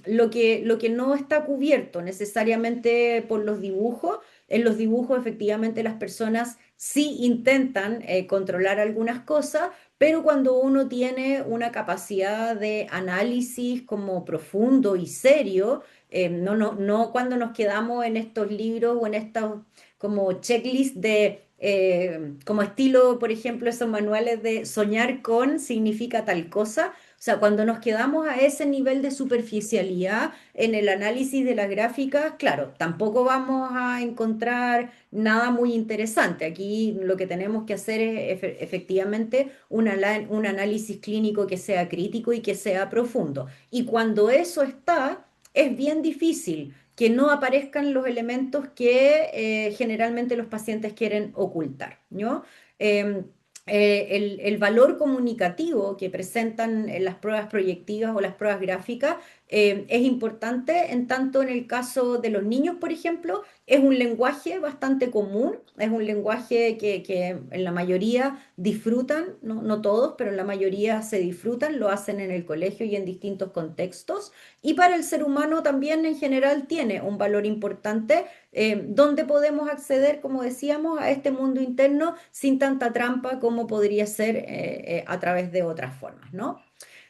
S2: Lo que no está cubierto necesariamente por los dibujos, en los dibujos efectivamente las personas sí intentan controlar algunas cosas, pero cuando uno tiene una capacidad de análisis como profundo y serio, no cuando nos quedamos en estos libros o en estos como checklist de, como estilo, por ejemplo, esos manuales de soñar con significa tal cosa. O sea, cuando nos quedamos a ese nivel de superficialidad en el análisis de las gráficas, claro, tampoco vamos a encontrar nada muy interesante. Aquí lo que tenemos que hacer es efectivamente un análisis clínico que sea crítico y que sea profundo. Y cuando eso está, es bien difícil que no aparezcan los elementos que generalmente los pacientes quieren ocultar, ¿no? Em, el valor comunicativo que presentan en las pruebas proyectivas o las pruebas gráficas es importante en tanto en el caso de los niños, por ejemplo, es un lenguaje bastante común, es un lenguaje que en la mayoría disfrutan, no todos, pero en la mayoría se disfrutan, lo hacen en el colegio y en distintos contextos. Y para el ser humano también en general tiene un valor importante donde podemos acceder, como decíamos, a este mundo interno sin tanta trampa como podría ser a través de otras formas, ¿no?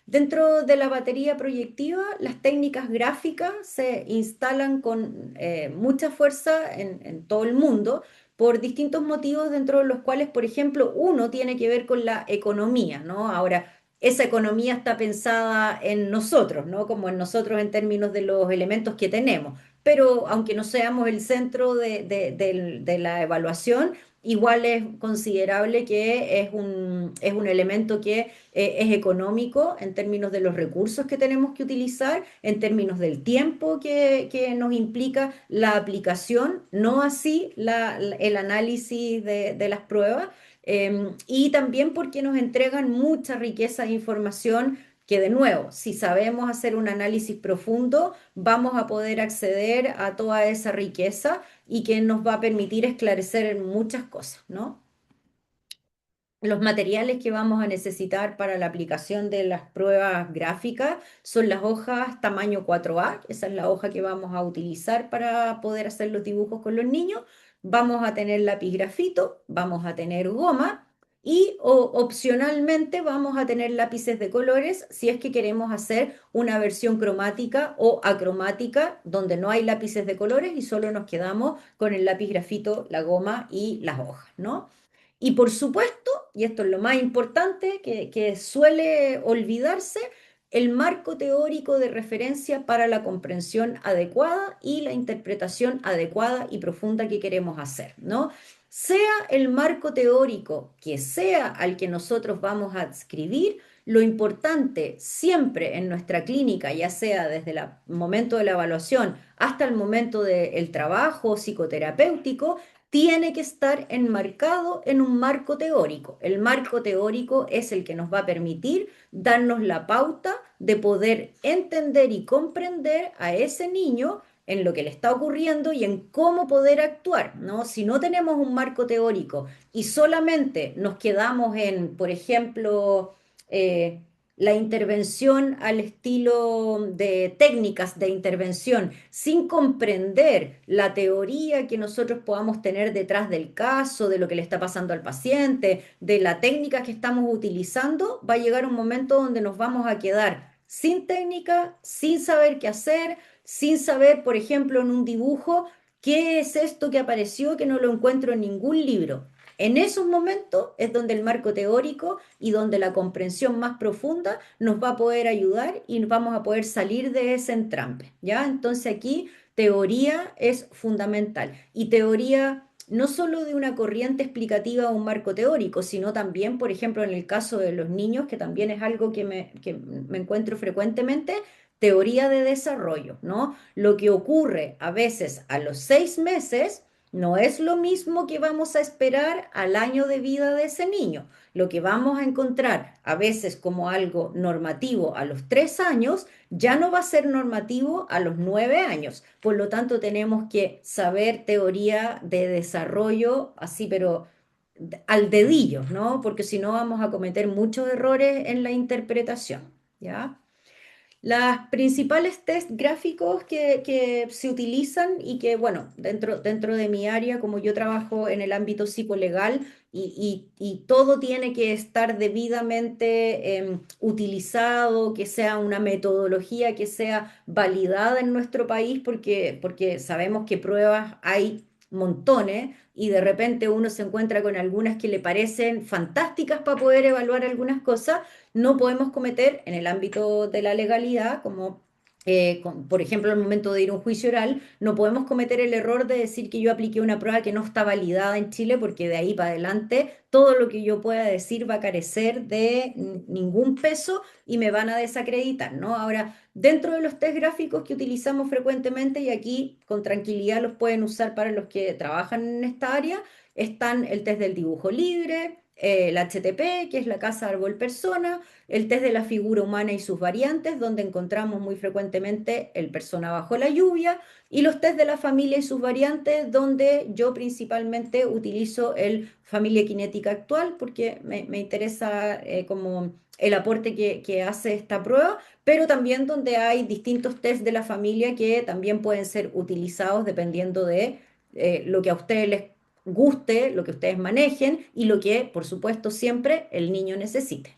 S2: Dentro de la batería proyectiva, las técnicas gráficas se instalan con mucha fuerza en todo el mundo por distintos motivos, dentro de los cuales, por ejemplo, uno tiene que ver con la economía, ¿no? Ahora, esa economía está pensada en nosotros, ¿no? Como en nosotros en términos de los elementos que tenemos. Pero aunque no seamos el centro de la evaluación, igual es considerable que es un elemento que es económico en términos de los recursos que tenemos que utilizar, en términos del tiempo que nos implica la aplicación, no así el análisis de las pruebas, y también porque nos entregan mucha riqueza de información que de nuevo, si sabemos hacer un análisis profundo, vamos a poder acceder a toda esa riqueza y que nos va a permitir esclarecer muchas cosas, ¿no? Los materiales que vamos a necesitar para la aplicación de las pruebas gráficas son las hojas tamaño 4A, esa es la hoja que vamos a utilizar para poder hacer los dibujos con los niños. Vamos a tener lápiz grafito, vamos a tener goma y opcionalmente vamos a tener lápices de colores si es que queremos hacer una versión cromática o acromática donde no hay lápices de colores y solo nos quedamos con el lápiz grafito, la goma y las hojas, ¿no? Y por supuesto, y esto es lo más importante que suele olvidarse, el marco teórico de referencia para la comprensión adecuada y la interpretación adecuada y profunda que queremos hacer, ¿no? Sea el marco teórico que sea al que nosotros vamos a adscribir, lo importante siempre en nuestra clínica, ya sea desde el momento de la evaluación hasta el momento del trabajo psicoterapéutico, tiene que estar enmarcado en un marco teórico. El marco teórico es el que nos va a permitir darnos la pauta de poder entender y comprender a ese niño en lo que le está ocurriendo y en cómo poder actuar, ¿no? Si no tenemos un marco teórico y solamente nos quedamos en, por ejemplo, eh, la intervención al estilo de técnicas de intervención, sin comprender la teoría que nosotros podamos tener detrás del caso, de lo que le está pasando al paciente, de la técnica que estamos utilizando, va a llegar un momento donde nos vamos a quedar sin técnica, sin saber qué hacer, sin saber, por ejemplo, en un dibujo, qué es esto que apareció que no lo encuentro en ningún libro. En esos momentos es donde el marco teórico y donde la comprensión más profunda nos va a poder ayudar y vamos a poder salir de ese entrampe, ¿ya? Entonces aquí teoría es fundamental y teoría no solo de una corriente explicativa o un marco teórico, sino también, por ejemplo, en el caso de los niños, que también es algo que me encuentro frecuentemente, teoría de desarrollo, ¿no? Lo que ocurre a veces a los 6 meses no es lo mismo que vamos a esperar al año de vida de ese niño. Lo que vamos a encontrar a veces como algo normativo a los 3 años, ya no va a ser normativo a los 9 años. Por lo tanto, tenemos que saber teoría de desarrollo así, pero al dedillo, ¿no? Porque si no vamos a cometer muchos errores en la interpretación, ¿ya? Las principales test gráficos que se utilizan y que, bueno, dentro de mi área, como yo trabajo en el ámbito psicolegal y todo tiene que estar debidamente utilizado, que sea una metodología que sea validada en nuestro país, porque sabemos que pruebas hay montones y de repente uno se encuentra con algunas que le parecen fantásticas para poder evaluar algunas cosas. No podemos cometer en el ámbito de la legalidad, como por ejemplo, al momento de ir a un juicio oral, no podemos cometer el error de decir que yo apliqué una prueba que no está validada en Chile, porque de ahí para adelante todo lo que yo pueda decir va a carecer de ningún peso y me van a desacreditar, ¿no? Ahora, dentro de los test gráficos que utilizamos frecuentemente, y aquí con tranquilidad los pueden usar para los que trabajan en esta área, están el test del dibujo libre, el HTP, que es la casa árbol persona, el test de la figura humana y sus variantes, donde encontramos muy frecuentemente el persona bajo la lluvia, y los test de la familia y sus variantes, donde yo principalmente utilizo el familia cinética actual, porque me interesa como el aporte que hace esta prueba, pero también donde hay distintos test de la familia que también pueden ser utilizados dependiendo de lo que a ustedes les guste, lo que ustedes manejen y lo que, por supuesto, siempre el niño necesite.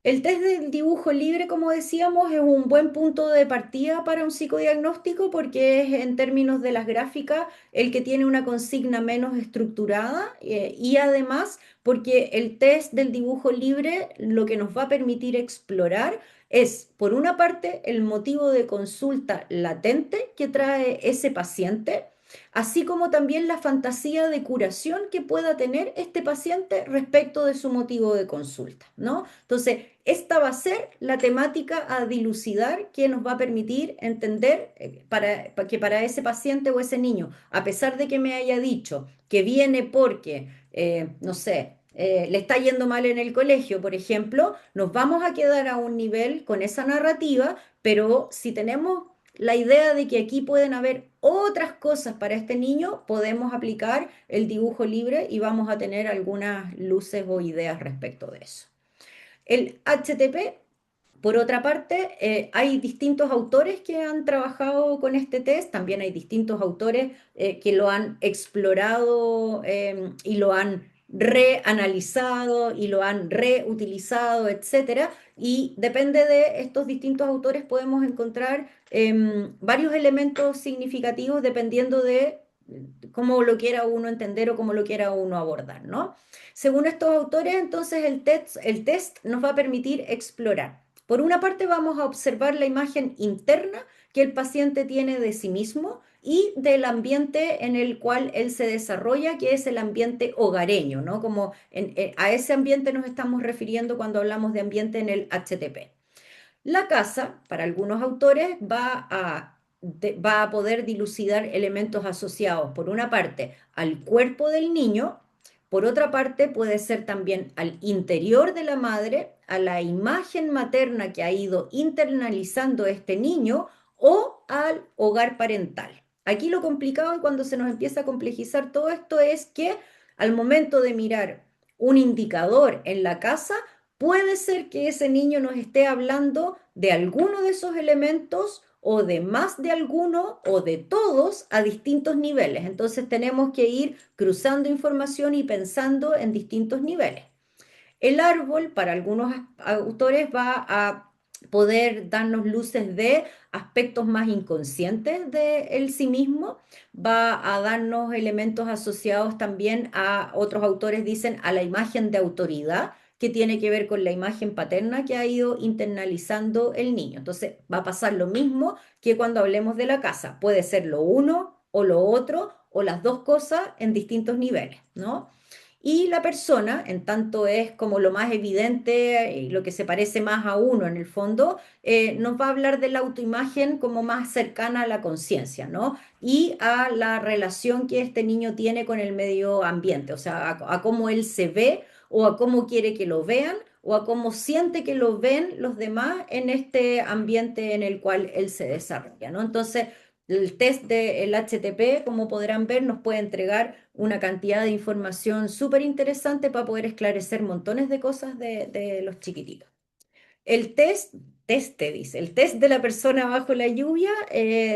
S2: El test del dibujo libre, como decíamos, es un buen punto de partida para un psicodiagnóstico porque es en términos de las gráficas el que tiene una consigna menos estructurada y además porque el test del dibujo libre lo que nos va a permitir explorar es, por una parte, el motivo de consulta latente que trae ese paciente, así como también la fantasía de curación que pueda tener este paciente respecto de su motivo de consulta, ¿no? Entonces, esta va a ser la temática a dilucidar que nos va a permitir entender que para ese paciente o ese niño, a pesar de que me haya dicho que viene porque, no sé, le está yendo mal en el colegio, por ejemplo, nos vamos a quedar a un nivel con esa narrativa, pero si tenemos la idea de que aquí pueden haber otras cosas para este niño, podemos aplicar el dibujo libre y vamos a tener algunas luces o ideas respecto de eso. El HTP, por otra parte, hay distintos autores que han trabajado con este test, también hay distintos autores que lo han explorado y lo han reanalizado y lo han reutilizado, etcétera. Y depende de estos distintos autores podemos encontrar varios elementos significativos dependiendo de cómo lo quiera uno entender o cómo lo quiera uno abordar, ¿no? Según estos autores, entonces el test nos va a permitir explorar. Por una parte, vamos a observar la imagen interna que el paciente tiene de sí mismo y del ambiente en el cual él se desarrolla, que es el ambiente hogareño, ¿no? Como a ese ambiente nos estamos refiriendo cuando hablamos de ambiente en el HTP. La casa, para algunos autores, va a poder dilucidar elementos asociados, por una parte, al cuerpo del niño, por otra parte, puede ser también al interior de la madre, a la imagen materna que ha ido internalizando este niño o al hogar parental. Aquí lo complicado y cuando se nos empieza a complejizar todo esto es que al momento de mirar un indicador en la casa, puede ser que ese niño nos esté hablando de alguno de esos elementos o de más de alguno o de todos a distintos niveles. Entonces tenemos que ir cruzando información y pensando en distintos niveles. El árbol, para algunos autores, va a poder darnos luces de aspectos más inconscientes de él sí mismo, va a darnos elementos asociados también a, otros autores dicen, a la imagen de autoridad, que tiene que ver con la imagen paterna que ha ido internalizando el niño. Entonces va a pasar lo mismo que cuando hablemos de la casa. Puede ser lo uno o lo otro o las dos cosas en distintos niveles, ¿no? Y la persona, en tanto es como lo más evidente y lo que se parece más a uno en el fondo, nos va a hablar de la autoimagen como más cercana a la conciencia, ¿no? Y a la relación que este niño tiene con el medio ambiente, o sea, a cómo él se ve o a cómo quiere que lo vean o a cómo siente que lo ven los demás en este ambiente en el cual él se desarrolla, ¿no? Entonces, el test del HTP, como podrán ver, nos puede entregar una cantidad de información súper interesante para poder esclarecer montones de cosas de los chiquititos. El dice, el test de la persona bajo la lluvia,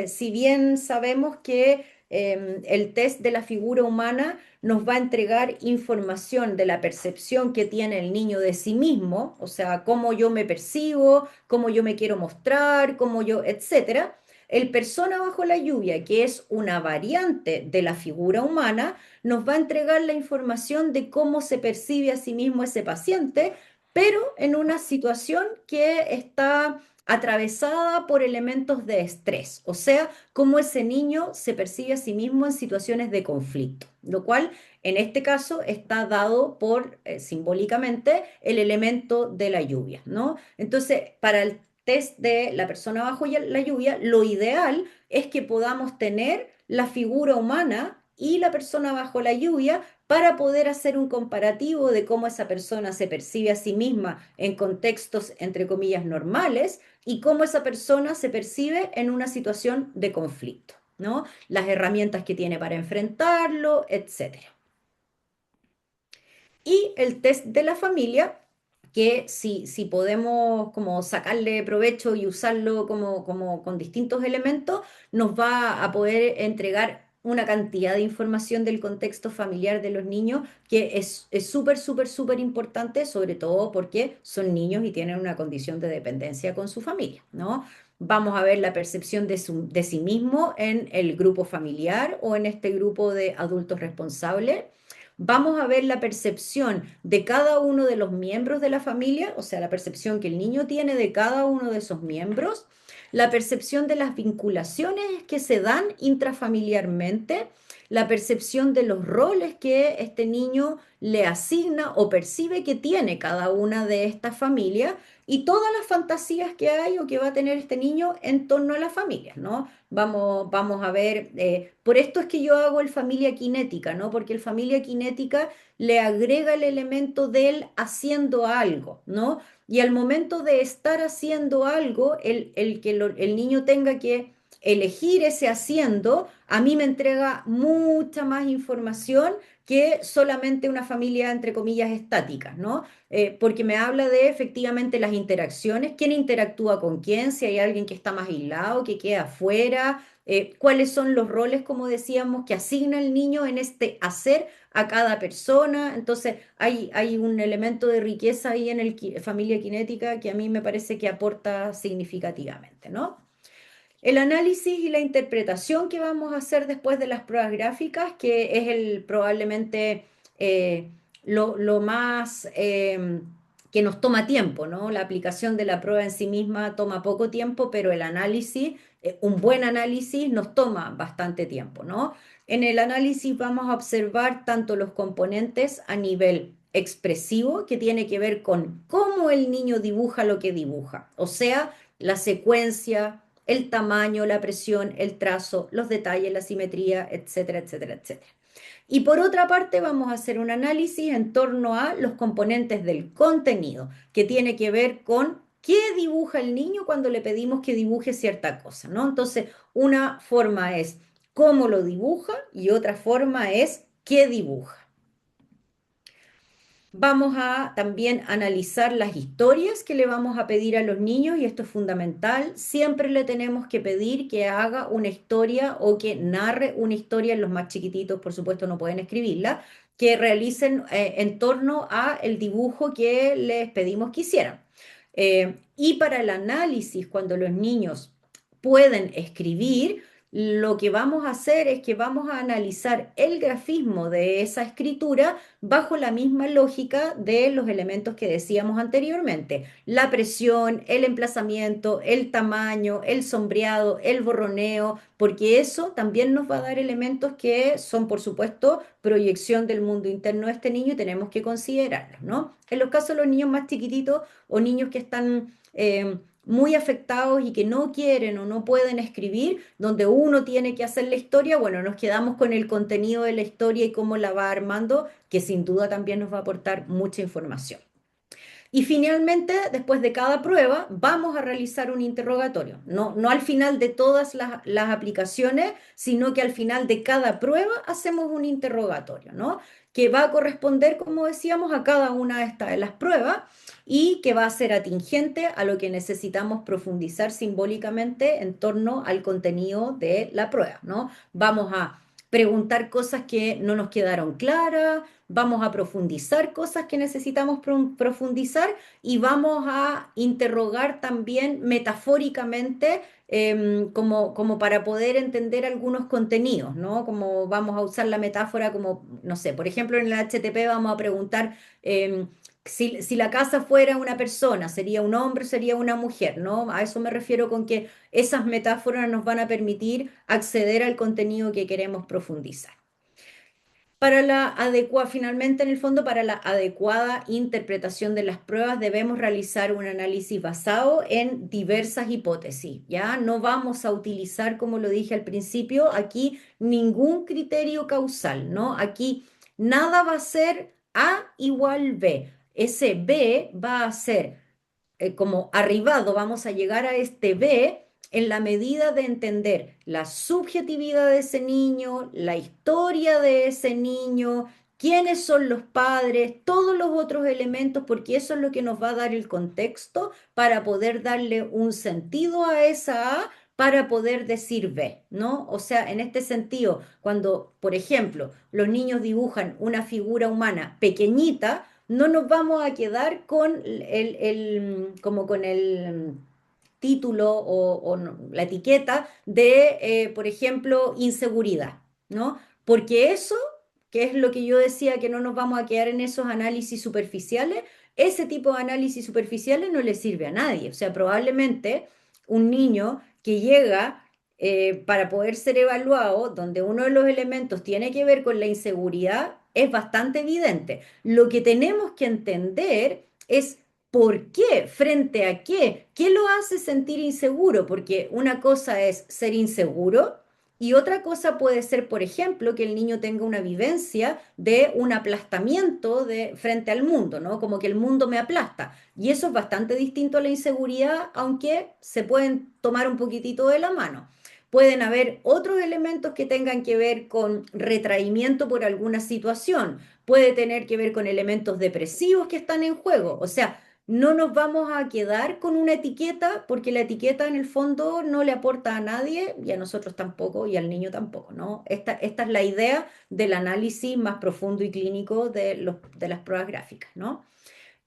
S2: si bien sabemos que el test de la figura humana nos va a entregar información de la percepción que tiene el niño de sí mismo, o sea, cómo yo me percibo, cómo yo me quiero mostrar, cómo yo, etcétera. El persona bajo la lluvia, que es una variante de la figura humana, nos va a entregar la información de cómo se percibe a sí mismo ese paciente, pero en una situación que está atravesada por elementos de estrés, o sea, cómo ese niño se percibe a sí mismo en situaciones de conflicto, lo cual en este caso está dado por simbólicamente el elemento de la lluvia, ¿no? Entonces, para el test de la persona bajo la lluvia, lo ideal es que podamos tener la figura humana y la persona bajo la lluvia para poder hacer un comparativo de cómo esa persona se percibe a sí misma en contextos, entre comillas, normales y cómo esa persona se percibe en una situación de conflicto, ¿no? Las herramientas que tiene para enfrentarlo, etcétera. Y el test de la familia, que si podemos como sacarle provecho y usarlo como con distintos elementos, nos va a poder entregar una cantidad de información del contexto familiar de los niños que es súper, súper, súper importante, sobre todo porque son niños y tienen una condición de dependencia con su familia, ¿no? Vamos a ver la percepción de sí mismo en el grupo familiar o en este grupo de adultos responsables. Vamos a ver la percepción de cada uno de los miembros de la familia, o sea, la percepción que el niño tiene de cada uno de esos miembros, la percepción de las vinculaciones que se dan intrafamiliarmente, la percepción de los roles que este niño le asigna o percibe que tiene cada una de estas familias y todas las fantasías que hay o que va a tener este niño en torno a la familia, ¿no? Vamos a ver, por esto es que yo hago el familia kinética, ¿no? Porque el familia kinética le agrega el elemento de él haciendo algo, ¿no? Y al momento de estar haciendo algo, el niño tenga que elegir ese haciendo a mí me entrega mucha más información que solamente una familia, entre comillas, estática, ¿no? Porque me habla de efectivamente las interacciones, quién interactúa con quién, si hay alguien que está más aislado, que queda afuera, cuáles son los roles, como decíamos, que asigna el niño en este hacer a cada persona. Entonces, hay un elemento de riqueza ahí en el familia cinética que a mí me parece que aporta significativamente, ¿no? El análisis y la interpretación que vamos a hacer después de las pruebas gráficas, que es probablemente eh, lo más que nos toma tiempo, ¿no? La aplicación de la prueba en sí misma toma poco tiempo, pero el análisis, un buen análisis nos toma bastante tiempo, ¿no? En el análisis vamos a observar tanto los componentes a nivel expresivo, que tiene que ver con cómo el niño dibuja lo que dibuja, o sea, la secuencia, el tamaño, la presión, el trazo, los detalles, la simetría, etcétera, etcétera, etcétera. Y por otra parte, vamos a hacer un análisis en torno a los componentes del contenido, que tiene que ver con qué dibuja el niño cuando le pedimos que dibuje cierta cosa, ¿no? Entonces, una forma es cómo lo dibuja y otra forma es qué dibuja. Vamos a también analizar las historias que le vamos a pedir a los niños y esto es fundamental. Siempre le tenemos que pedir que haga una historia o que narre una historia. Los más chiquititos, por supuesto, no pueden escribirla, que realicen en torno a el dibujo que les pedimos que hicieran. Y para el análisis, cuando los niños pueden escribir, lo que vamos a hacer es que vamos a analizar el grafismo de esa escritura bajo la misma lógica de los elementos que decíamos anteriormente. La presión, el emplazamiento, el tamaño, el sombreado, el borroneo, porque eso también nos va a dar elementos que son, por supuesto, proyección del mundo interno de este niño y tenemos que considerarlos, ¿no? En los casos de los niños más chiquititos o niños que están muy afectados y que no quieren o no pueden escribir, donde uno tiene que hacer la historia, bueno, nos quedamos con el contenido de la historia y cómo la va armando, que sin duda también nos va a aportar mucha información. Y finalmente, después de cada prueba, vamos a realizar un interrogatorio. No al final de todas las aplicaciones, sino que al final de cada prueba hacemos un interrogatorio, ¿no? Que va a corresponder, como decíamos, a cada una de estas de las pruebas y que va a ser atingente a lo que necesitamos profundizar simbólicamente en torno al contenido de la prueba, ¿no? Vamos a preguntar cosas que no nos quedaron claras, vamos a profundizar cosas que necesitamos profundizar y vamos a interrogar también metafóricamente como para poder entender algunos contenidos, ¿no? Como vamos a usar la metáfora como, no sé, por ejemplo, en el HTP vamos a preguntar si la casa fuera una persona, sería un hombre, sería una mujer, ¿no? A eso me refiero con que esas metáforas nos van a permitir acceder al contenido que queremos profundizar. Finalmente, en el fondo, para la adecuada interpretación de las pruebas, debemos realizar un análisis basado en diversas hipótesis, ¿ya? No vamos a utilizar, como lo dije al principio, aquí ningún criterio causal, ¿no? Aquí nada va a ser A igual B. Ese B va a ser como arribado, vamos a llegar a este B en la medida de entender la subjetividad de ese niño, la historia de ese niño, quiénes son los padres, todos los otros elementos, porque eso es lo que nos va a dar el contexto para poder darle un sentido a esa A para poder decir B, ¿no? O sea, en este sentido, cuando, por ejemplo, los niños dibujan una figura humana pequeñita, no nos vamos a quedar con como con el título la etiqueta de, por ejemplo, inseguridad, ¿no? Porque eso, que es lo que yo decía, que no nos vamos a quedar en esos análisis superficiales, ese tipo de análisis superficiales no le sirve a nadie. O sea, probablemente un niño que llega para poder ser evaluado, donde uno de los elementos tiene que ver con la inseguridad, es bastante evidente. Lo que tenemos que entender es por qué, frente a qué lo hace sentir inseguro, porque una cosa es ser inseguro y otra cosa puede ser, por ejemplo, que el niño tenga una vivencia de un aplastamiento frente al mundo, ¿no? Como que el mundo me aplasta. Y eso es bastante distinto a la inseguridad, aunque se pueden tomar un poquitito de la mano. pueden haber otros elementos que tengan que ver con retraimiento por alguna situación, puede tener que ver con elementos depresivos que están en juego. O sea, no nos vamos a quedar con una etiqueta porque la etiqueta en el fondo no le aporta a nadie y a nosotros tampoco y al niño tampoco, ¿no? Esta es la idea del análisis más profundo y clínico de las pruebas gráficas, ¿no?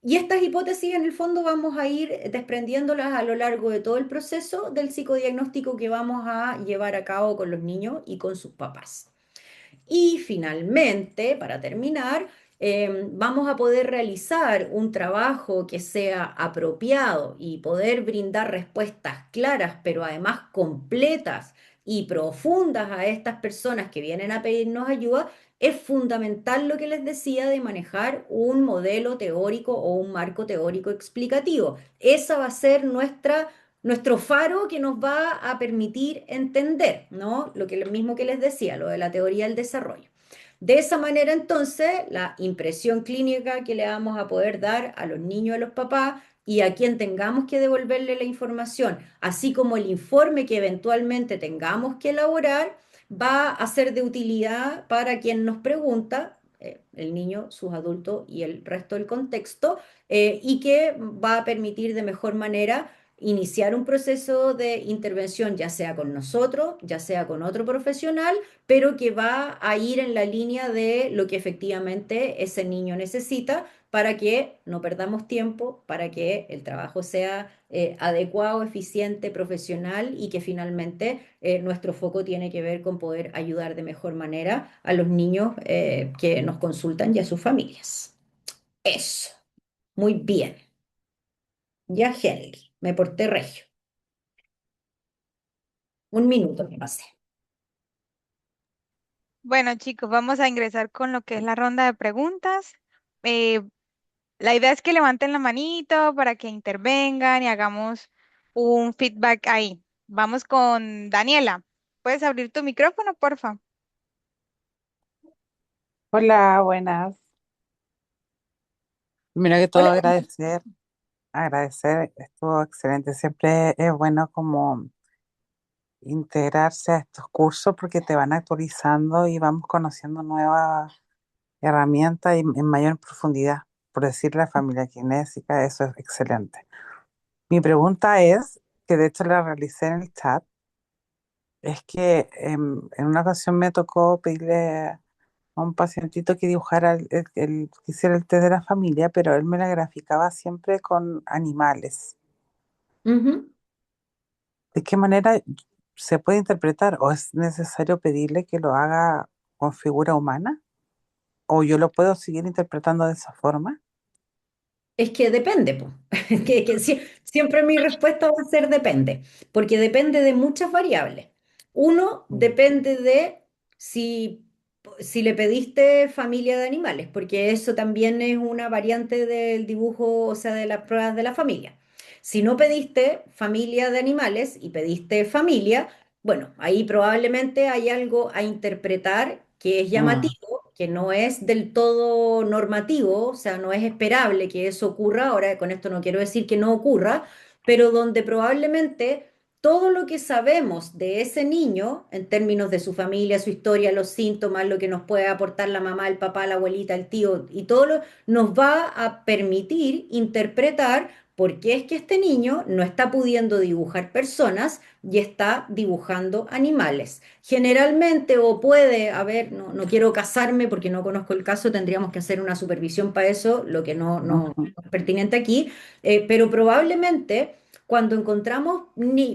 S2: Y estas hipótesis en el fondo vamos a ir desprendiéndolas a lo largo de todo el proceso del psicodiagnóstico que vamos a llevar a cabo con los niños y con sus papás. Y finalmente, para terminar, vamos a poder realizar un trabajo que sea apropiado y poder brindar respuestas claras, pero además completas y profundas a estas personas que vienen a pedirnos ayuda. Es fundamental lo que les decía de manejar un modelo teórico o un marco teórico explicativo. Esa va a ser nuestro faro que nos va a permitir entender, ¿no? Lo mismo que les decía, lo de la teoría del desarrollo. De esa manera, entonces, la impresión clínica que le vamos a poder dar a los niños y a los papás y a quien tengamos que devolverle la información, así como el informe que eventualmente tengamos que elaborar, va a ser de utilidad para quien nos pregunta, el niño, sus adultos y el resto del contexto, y que va a permitir de mejor manera iniciar un proceso de intervención, ya sea con nosotros, ya sea con otro profesional, pero que va a ir en la línea de lo que efectivamente ese niño necesita para que no perdamos tiempo, para que el trabajo sea adecuado, eficiente, profesional y que finalmente nuestro foco tiene que ver con poder ayudar de mejor manera a los niños que nos consultan y a sus familias. Eso, muy bien. Ya, Henry, me porté regio. Un minuto me pasé.
S1: Bueno, chicos, vamos a ingresar con lo que es la ronda de preguntas. Eh, la idea es que levanten la manito para que intervengan y hagamos un feedback ahí. Vamos con Daniela. ¿Puedes abrir tu micrófono, porfa?
S3: Hola, buenas. Primero que todo
S2: Hola.
S3: agradecer, estuvo excelente. Siempre es bueno como integrarse a estos cursos porque te van actualizando y vamos conociendo nuevas herramientas y en mayor profundidad. Por decir la familia kinésica, eso es excelente. Mi pregunta es, que de hecho la realicé en el chat, es que en una ocasión me tocó pedirle a un pacientito que dibujara que hiciera el test de la familia, pero él me la graficaba siempre con animales.
S2: Ujú.
S3: ¿De qué manera se puede interpretar? ¿O es necesario pedirle que lo haga con figura humana? ¿O yo lo puedo seguir interpretando de esa forma?
S2: Es que depende, po. Siempre mi respuesta va a ser depende, porque depende de muchas variables. Uno,
S3: Mm.
S2: depende de si, si le pediste familia de animales, porque eso también es una variante del dibujo, o sea, de las pruebas de la familia. Si no pediste familia de animales y pediste familia, bueno, ahí probablemente hay algo a interpretar que es
S3: Mm,
S2: llamativo, que no es del todo normativo, o sea, no es esperable que eso ocurra. Ahora, con esto no quiero decir que no ocurra, pero donde probablemente todo lo que sabemos de ese niño, en términos de su familia, su historia, los síntomas, lo que nos puede aportar la mamá, el papá, la abuelita, el tío y todo nos va a permitir interpretar por qué es que este niño no está pudiendo dibujar personas y está dibujando animales. Generalmente, o puede haber, no quiero casarme porque no conozco el caso, tendríamos que hacer una supervisión para eso, lo que
S3: ujú.
S2: no es pertinente aquí, pero probablemente cuando encontramos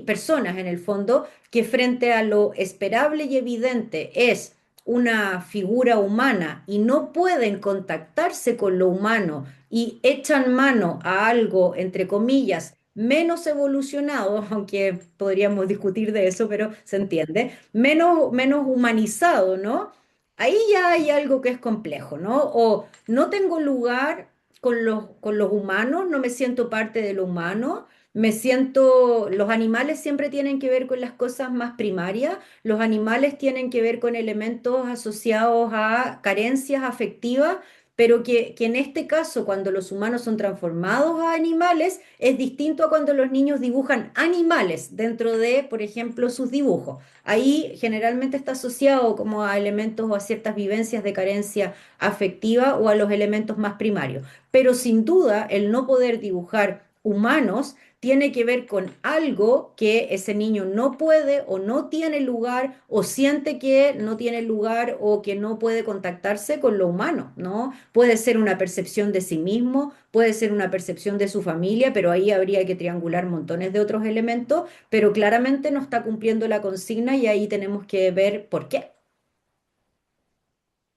S2: personas en el fondo que frente a lo esperable y evidente es una figura humana y no pueden contactarse con lo humano y echan mano a algo, entre comillas, menos evolucionado, aunque podríamos discutir de eso, pero se entiende, menos humanizado, ¿no? Ahí ya hay algo que es complejo, ¿no? O no tengo lugar con los humanos, no me siento parte de lo humano, los animales siempre tienen que ver con las cosas más primarias, los animales tienen que ver con elementos asociados a carencias afectivas, pero que en este caso, cuando los humanos son transformados a animales, es distinto a cuando los niños dibujan animales dentro de, por ejemplo, sus dibujos. Ahí generalmente está asociado como a elementos o a ciertas vivencias de carencia afectiva o a los elementos más primarios. Pero sin duda, el no poder dibujar humanos tiene que ver con algo que ese niño no puede o no tiene lugar o siente que no tiene lugar o que no puede contactarse con lo humano, ¿no? Puede ser una percepción de sí mismo, puede ser una percepción de su familia, pero ahí habría que triangular montones de otros elementos, pero claramente no está cumpliendo la consigna y ahí tenemos que ver por qué.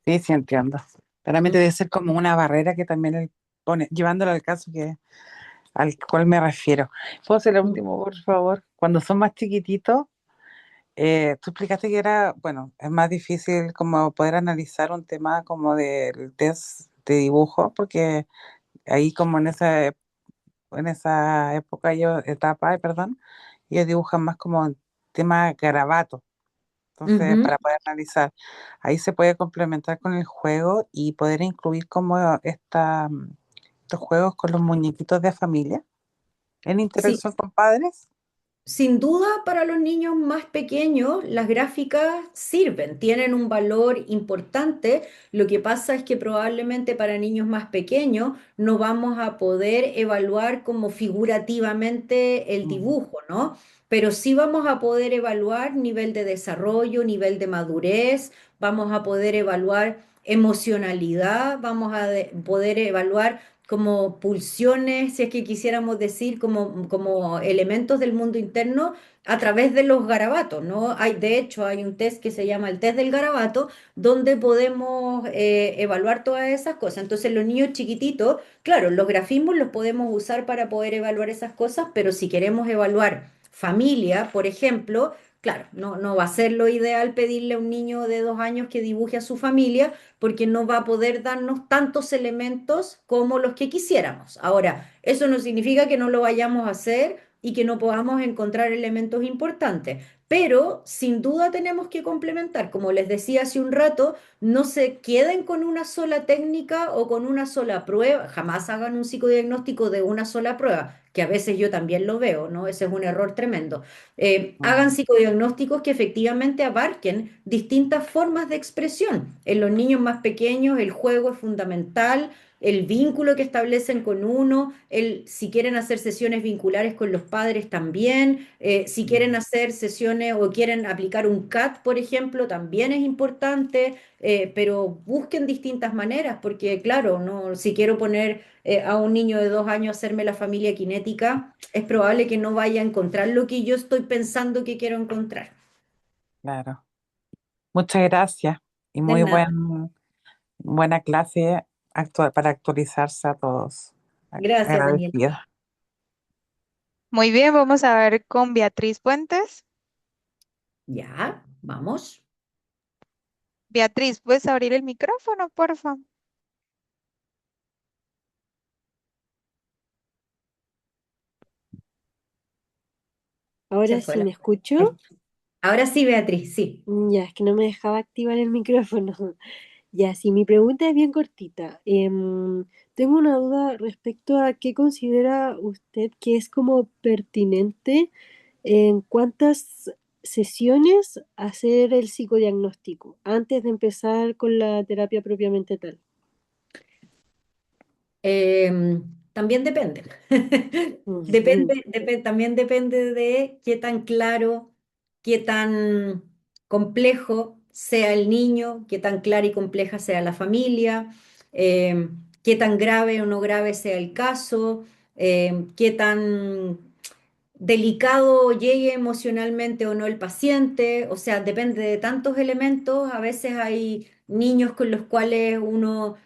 S3: Sí, sí entiendo. Claramente
S2: Mm,
S3: debe ser como una barrera que también él pone, llevándolo al caso que, al cual me refiero. ¿Puedo hacer el
S2: mm,
S3: último, por favor? Cuando son más chiquititos, tú explicaste que era, bueno, es más difícil como poder analizar un tema como del test de dibujo, porque ahí como en esa época, etapa, perdón, ellos dibujan más como en tema garabato. Entonces,
S2: ujú.
S3: para poder analizar, ahí se puede complementar con el juego y poder incluir como estos juegos con los muñequitos de familia en
S2: Sí,
S3: interacción con padres.
S2: sin duda, para los niños más pequeños, las gráficas sirven, tienen un valor importante. Lo que pasa es que probablemente para niños más pequeños no vamos a poder evaluar como figurativamente el
S3: Mm,
S2: dibujo, ¿no? Pero sí vamos a poder evaluar nivel de desarrollo, nivel de madurez, vamos a poder evaluar emocionalidad, vamos a poder evaluar como pulsiones, si es que quisiéramos decir, como elementos del mundo interno a través de los garabatos, ¿no? De hecho, hay un test que se llama el test del garabato, donde podemos evaluar todas esas cosas. Entonces, los niños chiquititos, claro, los grafismos los podemos usar para poder evaluar esas cosas, pero si queremos evaluar familia, por ejemplo, claro, no va a ser lo ideal pedirle a un niño de 2 años que dibuje a su familia porque no va a poder darnos tantos elementos como los que quisiéramos. Ahora, eso no significa que no lo vayamos a hacer y que no podamos encontrar elementos importantes, pero sin duda tenemos que complementar. Como les decía hace un rato, no se queden con una sola técnica o con una sola prueba, jamás hagan un psicodiagnóstico de una sola prueba, que a veces yo también lo veo, ¿no? Ese es un error tremendo. Hagan
S3: mm,
S2: psicodiagnósticos que efectivamente abarquen distintas formas de expresión. En los niños más pequeños el juego es fundamental, el vínculo que establecen con uno, si quieren hacer sesiones vinculares con los padres también, si quieren
S3: mm,
S2: hacer sesiones o quieren aplicar un CAT, por ejemplo, también es importante, pero busquen distintas maneras, porque claro, no, si quiero poner a un niño de 2 años a hacerme la familia cinética, es probable que no vaya a encontrar lo que yo estoy pensando que quiero encontrar.
S3: claro. Muchas gracias y
S2: De
S3: muy
S2: nada.
S3: buena clase para actualizarse a todos.
S2: Gracias, Daniel.
S3: Agradecida.
S1: Muy bien, vamos a ver con Beatriz Puentes.
S2: Ya, vamos.
S1: Beatriz, ¿puedes abrir el micrófono, por favor?
S2: Se
S4: Ahora
S2: fue
S4: sí me
S2: Ahí
S4: escucho.
S2: está. Ahora sí, Beatriz, sí.
S4: Ya, es que no me dejaba activar el micrófono. Ya, sí, mi pregunta es bien cortita. Tengo una duda respecto a qué considera usted que es como pertinente en cuántas sesiones hacer el psicodiagnóstico antes de empezar con la terapia propiamente tal.
S2: También depende.
S4: Ujú.
S2: También depende de qué tan claro, qué tan complejo sea el niño, qué tan clara y compleja sea la familia, qué tan grave o no grave sea el caso, qué tan delicado llegue emocionalmente o no el paciente, o sea, depende de tantos elementos. A veces hay niños con los cuales uno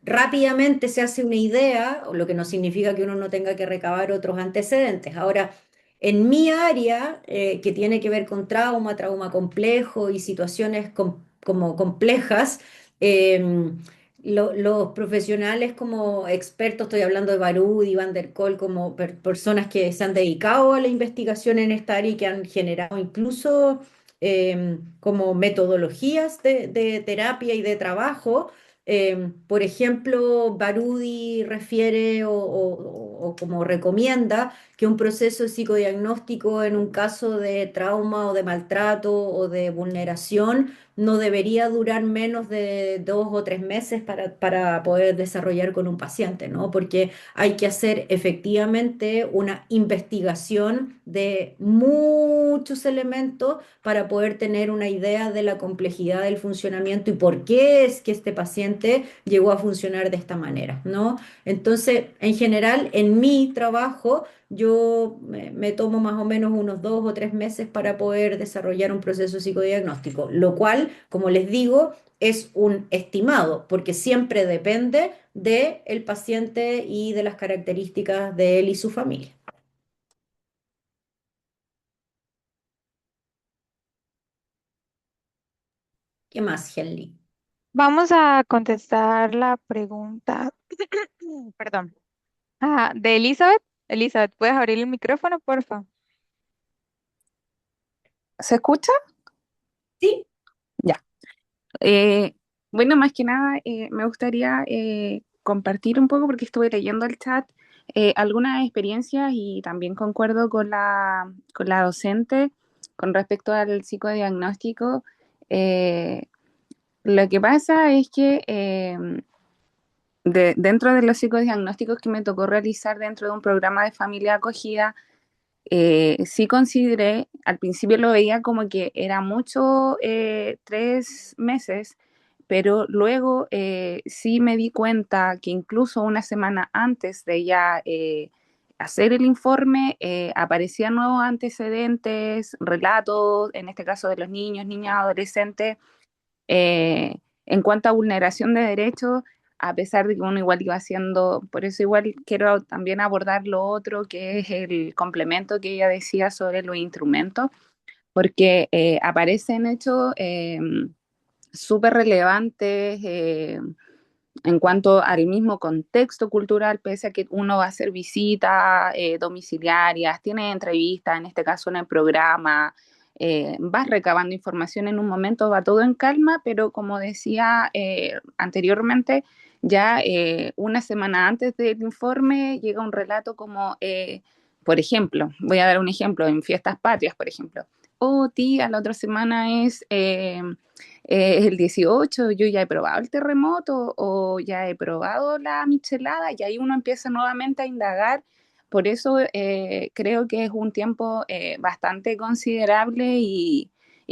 S2: rápidamente se hace una idea, o lo que no significa que uno no tenga que recabar otros antecedentes. Ahora, en mi área, que tiene que ver con trauma, trauma complejo y situaciones como complejas, los profesionales como expertos, estoy hablando de Barud y Van der Kolk, como personas que se han dedicado a la investigación en esta área y que han generado incluso como metodologías de terapia y de trabajo, Por ejemplo, Barudi refiere o como recomienda que un proceso psicodiagnóstico en un caso de trauma o de maltrato o de vulneración no debería durar menos de 2 o 3 meses para poder desarrollar con un paciente, ¿no? Porque hay que hacer efectivamente una investigación de muchos elementos para poder tener una idea de la complejidad del funcionamiento y por qué es que este paciente llegó a funcionar de esta manera, ¿no? Entonces, en general, en mi trabajo, yo me tomo más o menos unos 2 o 3 meses para poder desarrollar un proceso psicodiagnóstico, lo cual, como les digo, es un estimado, porque siempre depende del paciente y de las características de él y su familia. ¿Qué más, Henley?
S1: Vamos a contestar la pregunta, perdón, de Elizabeth. Elizabeth, ¿puedes abrir el micrófono, por favor?
S3: ¿Se escucha?
S2: Sí.
S3: Ya. Eh, bueno, más que nada, me gustaría compartir un poco, porque estuve leyendo el chat, algunas experiencias y también concuerdo con la docente con respecto al psicodiagnóstico. Eh, lo que pasa es que dentro de los psicodiagnósticos que me tocó realizar dentro de un programa de familia acogida, sí consideré, al principio lo veía como que era mucho 3 meses, pero luego sí me di cuenta que incluso una semana antes de ya hacer el informe, aparecían nuevos antecedentes, relatos, en este caso de los niños, niñas, adolescentes, en cuanto a vulneración de derechos, a pesar de que uno igual iba haciendo, por eso igual quiero también abordar lo otro, que es el complemento que ella decía sobre los instrumentos, porque aparecen hechos súper relevantes en cuanto al mismo contexto cultural, pese a que uno va a hacer visitas domiciliarias, tiene entrevistas, en este caso en el programa, vas recabando información en un momento, va todo en calma, pero como decía anteriormente, ya una semana antes del informe llega un relato como, por ejemplo, voy a dar un ejemplo, en fiestas patrias, por ejemplo. Oh, tía, la otra semana es el 18, yo ya he probado el terremoto o ya he probado la michelada y ahí uno empieza nuevamente a indagar. Por eso creo que es un tiempo bastante considerable y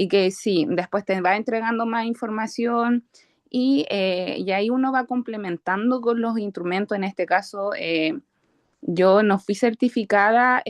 S3: que sí, después te va entregando más información y ahí uno va complementando con los instrumentos, en este caso. Yo no fui certificada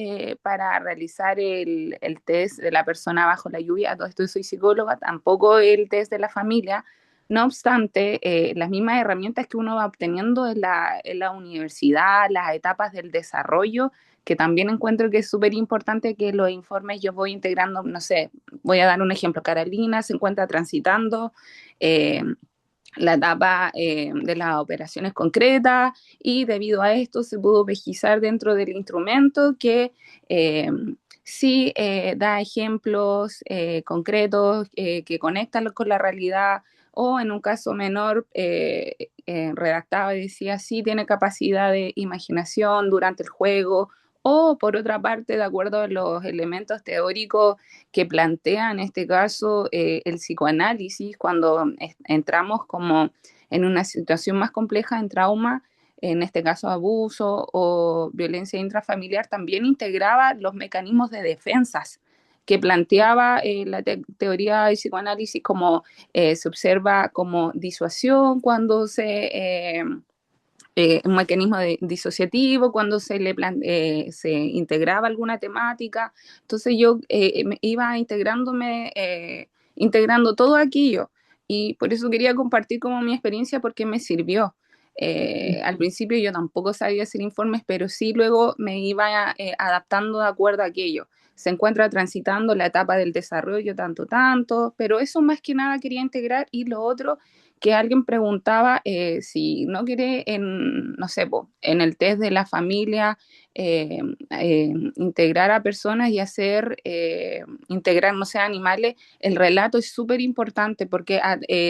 S3: para realizar el test de la persona bajo la lluvia, todo esto soy psicóloga, tampoco el test de la familia. No obstante, las mismas herramientas que uno va obteniendo en la universidad, las etapas del desarrollo, que también encuentro que es súper importante que los informes yo voy integrando, no sé, voy a dar un ejemplo, Carolina se encuentra transitando. eh, la etapa de las operaciones concretas y debido a esto se pudo pesquisar dentro del instrumento que eh, sí da ejemplos concretos que conectan con la realidad o en un caso menor redactaba y decía sí tiene capacidad de imaginación durante el juego o por otra parte de acuerdo a los elementos teóricos que plantea en este caso el psicoanálisis cuando entramos como en una situación más compleja en trauma, en este caso abuso o violencia intrafamiliar, también integraba los mecanismos de defensas que planteaba la teoría del psicoanálisis como se observa como disuasión cuando un mecanismo disociativo cuando se integraba alguna temática. Entonces yo me iba integrando todo aquello. Y por eso quería compartir como mi experiencia porque me sirvió. Al principio yo tampoco sabía hacer informes, pero sí luego me iba adaptando de acuerdo a aquello. Se encuentra transitando la etapa del desarrollo tanto, tanto, pero eso más que nada quería integrar y lo otro
S5: que alguien preguntaba si no quiere, no sé, po, en el test de la familia, integrar a personas y integrar, no sé, animales. El relato es súper importante porque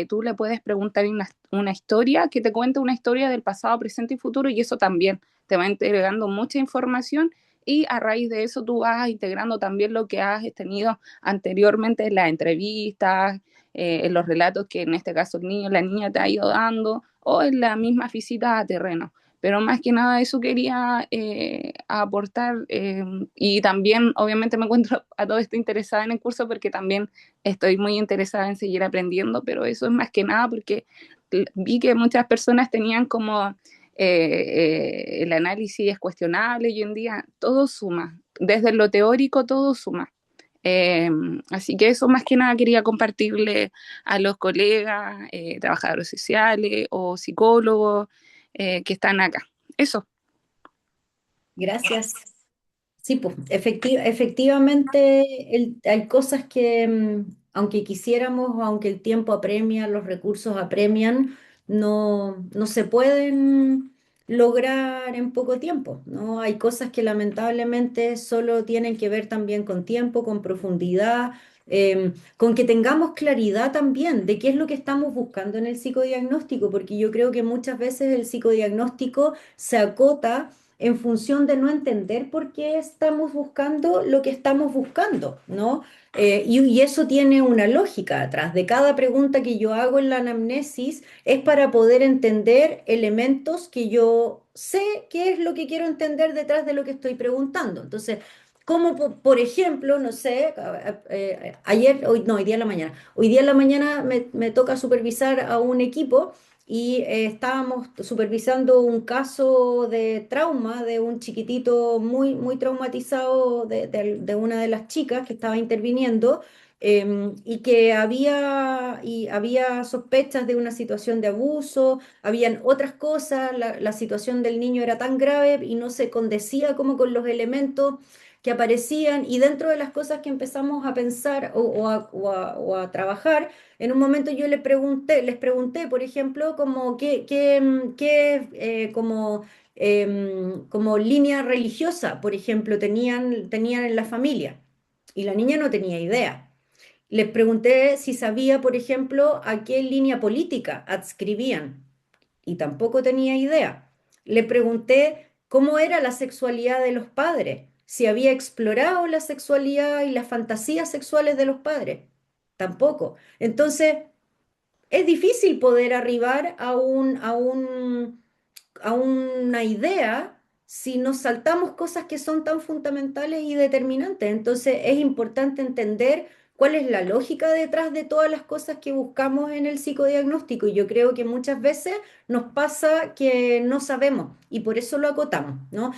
S5: tú le puedes preguntar una historia que te cuente una historia del pasado, presente y futuro, y eso también te va entregando mucha información, y a raíz de eso tú vas integrando también lo que has tenido anteriormente en las entrevistas, en los relatos que en este caso el niño o la niña te ha ido dando, o en las mismas visitas a terreno. Pero más que nada eso quería aportar, y también obviamente me encuentro a todo esto interesada en el curso porque también estoy muy interesada en seguir aprendiendo, pero eso es más que nada porque vi que muchas personas tenían como el análisis es cuestionable. Y hoy en día todo suma, desde lo teórico todo suma. Eh, Así que eso más que nada quería compartirle a los colegas, trabajadores sociales o psicólogos que están acá. Eso.
S2: Gracias. Sí, pues efectivamente hay cosas que, aunque quisiéramos o aunque el tiempo apremia, los recursos apremian, no se pueden lograr en poco tiempo, ¿no? Hay cosas que lamentablemente solo tienen que ver también con tiempo, con profundidad, con que tengamos claridad también de qué es lo que estamos buscando en el psicodiagnóstico, porque yo creo que muchas veces el psicodiagnóstico se acota en función de no entender por qué estamos buscando lo que estamos buscando, ¿no? Y eso tiene una lógica atrás. De cada pregunta que yo hago en la anamnesis es para poder entender elementos que yo sé qué es lo que quiero entender detrás de lo que estoy preguntando. Entonces, como por ejemplo, no sé, ayer, hoy, no, hoy día en la mañana, hoy día en la mañana me toca supervisar a un equipo y estábamos supervisando un caso de trauma de un chiquitito muy traumatizado de una de las chicas que estaba interviniendo, y que había sospechas de una situación de abuso, habían otras cosas, la situación del niño era tan grave y no se condecía como con los elementos que aparecían, y dentro de las cosas que empezamos a pensar o a trabajar, en un momento yo les pregunté, por ejemplo, como como línea religiosa, por ejemplo, tenían en la familia, y la niña no tenía idea. Les pregunté si sabía, por ejemplo, a qué línea política adscribían, y tampoco tenía idea. Le pregunté cómo era la sexualidad de los padres, si había explorado la sexualidad y las fantasías sexuales de los padres. Tampoco. Entonces, es difícil poder arribar a una idea si nos saltamos cosas que son tan fundamentales y determinantes. Entonces es importante entender cuál es la lógica detrás de todas las cosas que buscamos en el psicodiagnóstico. Y yo creo que muchas veces nos pasa que no sabemos y por eso lo acotamos, ¿no?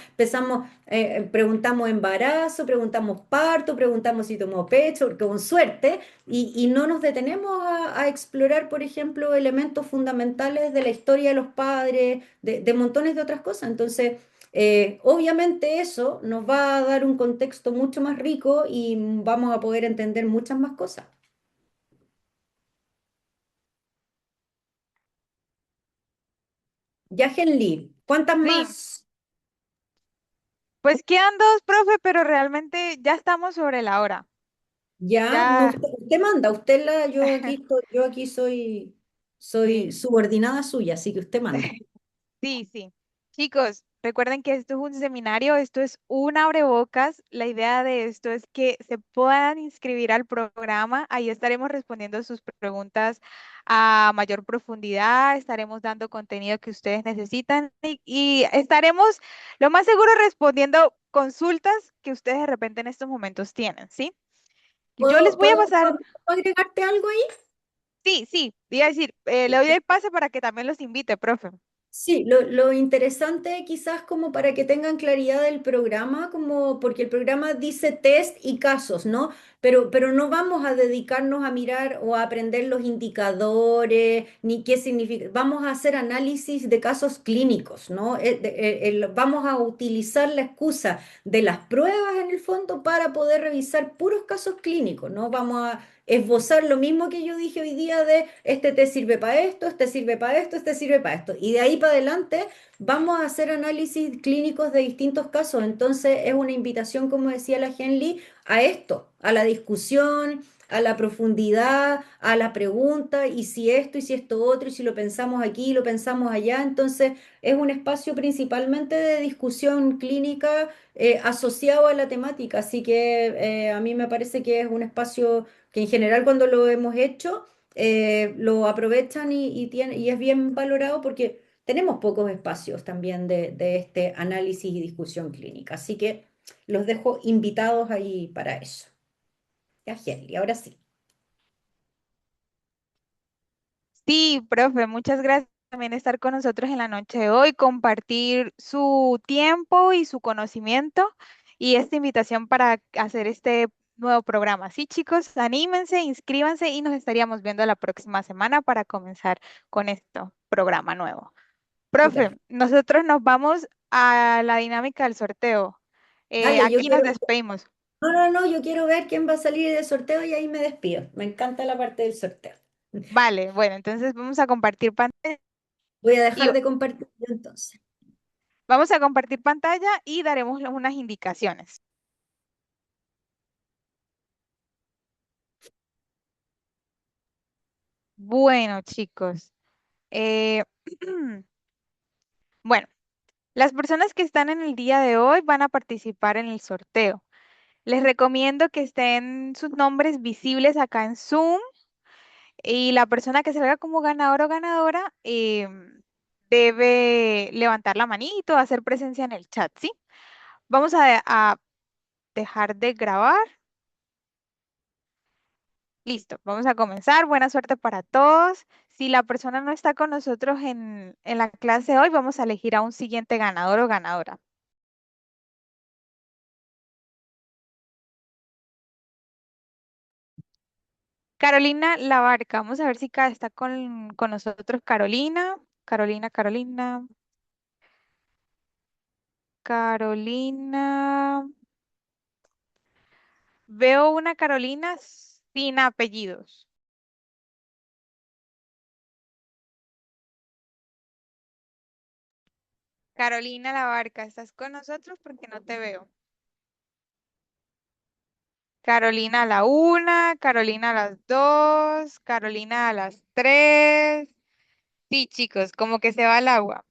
S2: Preguntamos embarazo, preguntamos parto, preguntamos si tomó pecho, con suerte, y no nos detenemos a explorar, por ejemplo, elementos fundamentales de la historia de los padres, de montones de otras cosas. Entonces, obviamente eso nos va a dar un contexto mucho más rico y vamos a poder entender muchas más cosas. Ya, Henry, ¿cuántas
S1: Sí,
S2: más?
S1: pues quedan dos, profe, pero realmente ya estamos sobre la hora.
S2: Ya, no,
S1: Ya,
S2: usted manda, yo aquí soy
S1: sí.
S2: subordinada suya, así que usted manda.
S1: Sí, sí. Chicos, recuerden que esto es un seminario, esto es un abrebocas. La idea de esto es que se puedan inscribir al programa. Ahí estaremos respondiendo sus preguntas a mayor profundidad, estaremos dando contenido que ustedes necesitan y estaremos lo más seguro respondiendo consultas que ustedes de repente en estos momentos tienen, ¿sí? Yo les voy a pasar,
S2: ¿Puedo agregarte algo ahí?
S1: sí, sí, iba a decir, le doy el pase para que también los invite, profe.
S2: Sí, lo interesante quizás como para que tengan claridad del programa, como porque el programa dice test y casos, ¿no? Pero no vamos a dedicarnos a mirar o a aprender los indicadores, ni qué significa. Vamos a hacer análisis de casos clínicos, ¿no? Vamos a utilizar la excusa de las pruebas en el fondo para poder revisar puros casos clínicos, ¿no? esbozar lo mismo que yo dije hoy día de este te sirve para esto, este sirve para esto, este sirve para esto. Y de ahí para adelante vamos a hacer análisis clínicos de distintos casos. Entonces es una invitación, como decía la Henley, a esto, a la discusión, a la profundidad, a la pregunta, y si esto, y si esto otro, y si lo pensamos aquí, lo pensamos allá. Entonces es un espacio principalmente de discusión clínica asociado a la temática. Así que a mí me parece que es un espacio que en general cuando lo hemos hecho lo aprovechan y es bien valorado porque tenemos pocos espacios también de este análisis y discusión clínica. Así que los dejo invitados ahí para eso. Ya, Henry, ahora sí.
S1: Sí, profe, muchas gracias por también estar con nosotros en la noche de hoy, compartir su tiempo y su conocimiento y esta invitación para hacer este nuevo programa. Sí, chicos, anímense, inscríbanse y nos estaríamos viendo la próxima semana para comenzar con este programa nuevo. Profe,
S2: Súper.
S1: nosotros nos vamos a la dinámica del sorteo.
S2: Dale, yo
S1: Aquí nos
S2: quiero.
S1: despedimos.
S2: No, no, no, yo quiero ver quién va a salir del sorteo y ahí me despido. Me encanta la parte del sorteo.
S1: Vale, bueno, entonces vamos a compartir pantalla
S2: Voy a
S1: y
S2: dejar de compartir yo entonces.
S1: y daremos unas indicaciones. Bueno, chicos, eh, bueno, las personas que están en el día de hoy van a participar en el sorteo. Les recomiendo que estén sus nombres visibles acá en Zoom y la persona que salga como ganador o ganadora debe levantar la manito, hacer presencia en el chat, ¿sí? Vamos a dejar de grabar. Listo, vamos a comenzar. Buena suerte para todos. Si la persona no está con nosotros en la clase de hoy, vamos a elegir a un siguiente ganador o ganadora. Carolina Labarca, vamos a ver si está con nosotros Carolina. Carolina, Carolina, Carolina. Veo una Carolina sin apellidos. Carolina Labarca, ¿estás con nosotros? Porque no te veo. Carolina a la una, Carolina a las dos, Carolina a las tres. Sí, chicos, como que se va al agua.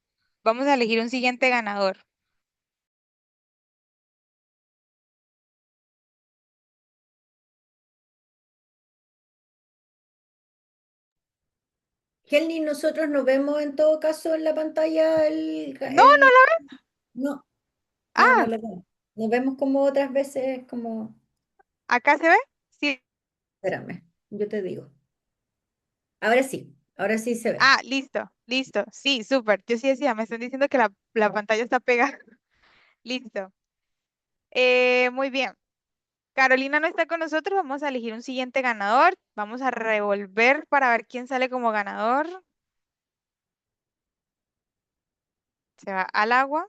S1: Vamos a elegir un siguiente ganador.
S2: Kelly, nosotros nos vemos en todo caso en la pantalla
S1: No, no la.
S2: No, no, no
S1: Ah,
S2: lo vemos. Nos vemos como otras veces, como...
S1: ¿acá se ve? Sí.
S2: Espérame, yo te digo. Ahora sí se ve.
S1: Ah, listo, listo. Sí, súper. Yo sí decía, me están diciendo que la pantalla está pegada. Listo. Muy bien. Carolina no está con nosotros. Vamos a elegir un siguiente ganador. Vamos a revolver para ver quién sale como ganador. Se va al agua.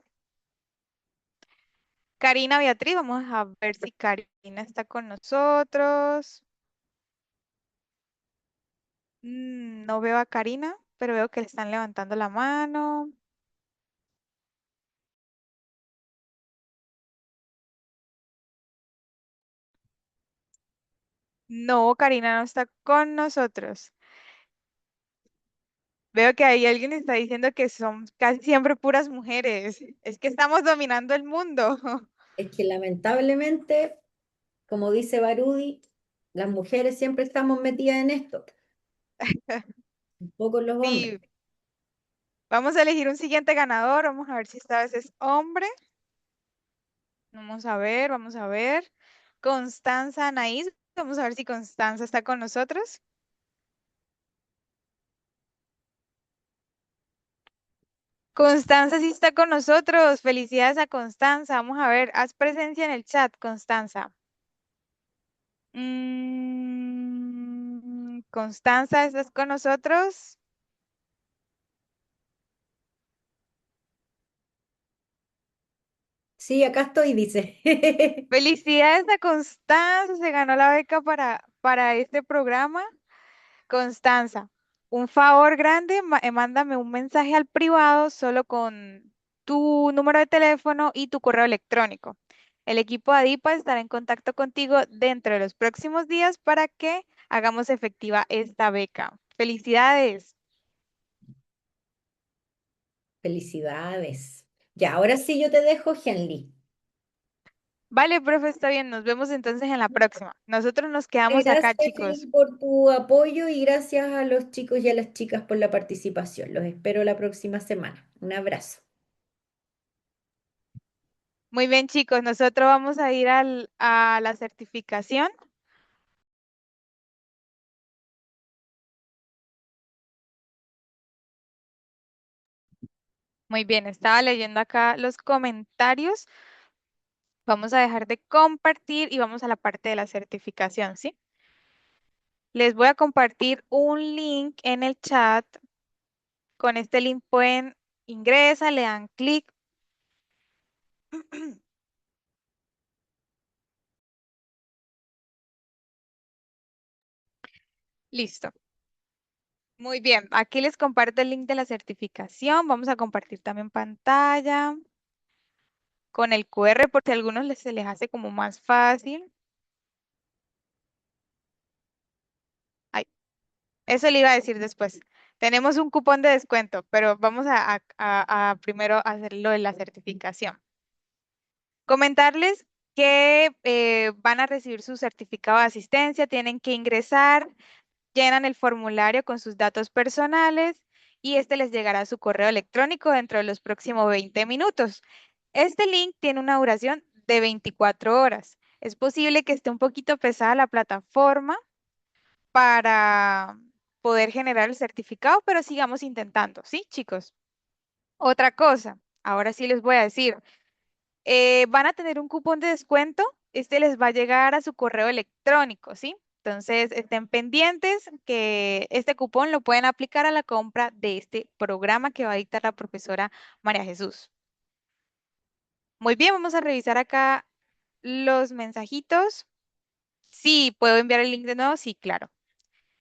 S1: Karina Beatriz, vamos a ver si Karina está con nosotros. No veo a Karina, pero veo que le están levantando la mano. No, Karina no está con nosotros. Veo que ahí alguien está diciendo que son casi siempre puras mujeres. Es que estamos dominando el mundo.
S2: Es que lamentablemente, como dice Barudi, las mujeres siempre estamos metidas en esto, un poco los hombres.
S1: Sí, vamos a elegir un siguiente ganador. Vamos a ver si esta vez es hombre. Vamos a ver, vamos a ver. Constanza Anaís. Vamos a ver si Constanza está con nosotros. Constanza sí está con nosotros. Felicidades a Constanza. Vamos a ver, haz presencia en el chat, Constanza. Constanza, ¿estás con nosotros?
S2: Sí, acá estoy, dice.
S1: Felicidades a Constanza. Se ganó la beca para para este programa, Constanza, un favor grande, mándame un mensaje al privado solo con tu número de teléfono y tu correo electrónico. El equipo de ADIPA estará en contacto contigo dentro de los próximos días para que hagamos efectiva esta beca. ¡Felicidades!
S2: Felicidades. Ya, ahora sí yo te dejo, Henry.
S1: Vale, profe, está bien. Nos vemos entonces en la próxima. Nosotros nos quedamos
S2: Gracias,
S1: acá, chicos.
S2: Henry, por tu apoyo y gracias a los chicos y a las chicas por la participación. Los espero la próxima semana. Un abrazo.
S1: Muy bien, chicos. Nosotros vamos a ir a la certificación. Muy bien, estaba leyendo acá los comentarios. Vamos a dejar de compartir y vamos a la parte de la certificación, ¿sí? Les voy a compartir un link en el chat. Con este link pueden ingresan, le dan clic. Listo. Muy bien, aquí les comparto el link de la certificación. Vamos a compartir también pantalla con el QR por si a algunos se les hace como más fácil. Ay, eso le iba a decir después. Tenemos un cupón de descuento, pero vamos a primero hacer lo de la certificación. Comentarles que van a recibir su certificado de asistencia, tienen que ingresar, llenan el formulario con sus datos personales y este les llegará a su correo electrónico dentro de los próximos 20 minutos. Este link tiene una duración de 24 horas. Es posible que esté un poquito pesada la plataforma para poder generar el certificado, pero sigamos intentando, ¿sí, chicos? Otra cosa, ahora sí les voy a decir, van a tener un cupón de descuento, este les va a llegar a su correo electrónico, ¿sí? Entonces, estén pendientes que este cupón lo pueden aplicar a la compra de este programa que va a dictar la profesora María Jesús. Muy bien, vamos a revisar acá los mensajitos. Sí, ¿puedo enviar el link de nuevo? Sí, claro.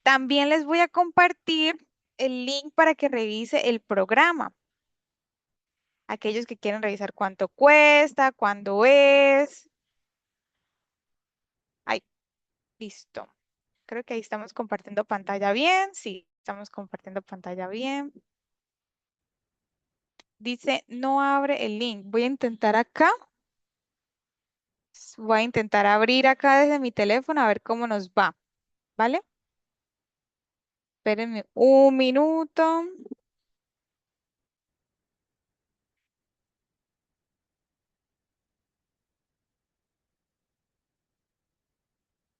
S1: También les voy a compartir el link para que revise el programa. Aquellos que quieren revisar cuánto cuesta, cuándo es. Ay, listo. Creo que ahí estamos compartiendo pantalla bien. Sí, estamos compartiendo pantalla bien. Dice, no abre el link. Voy a intentar acá. Voy a intentar abrir acá desde mi teléfono a ver cómo nos va. ¿Vale? Espérenme un minuto.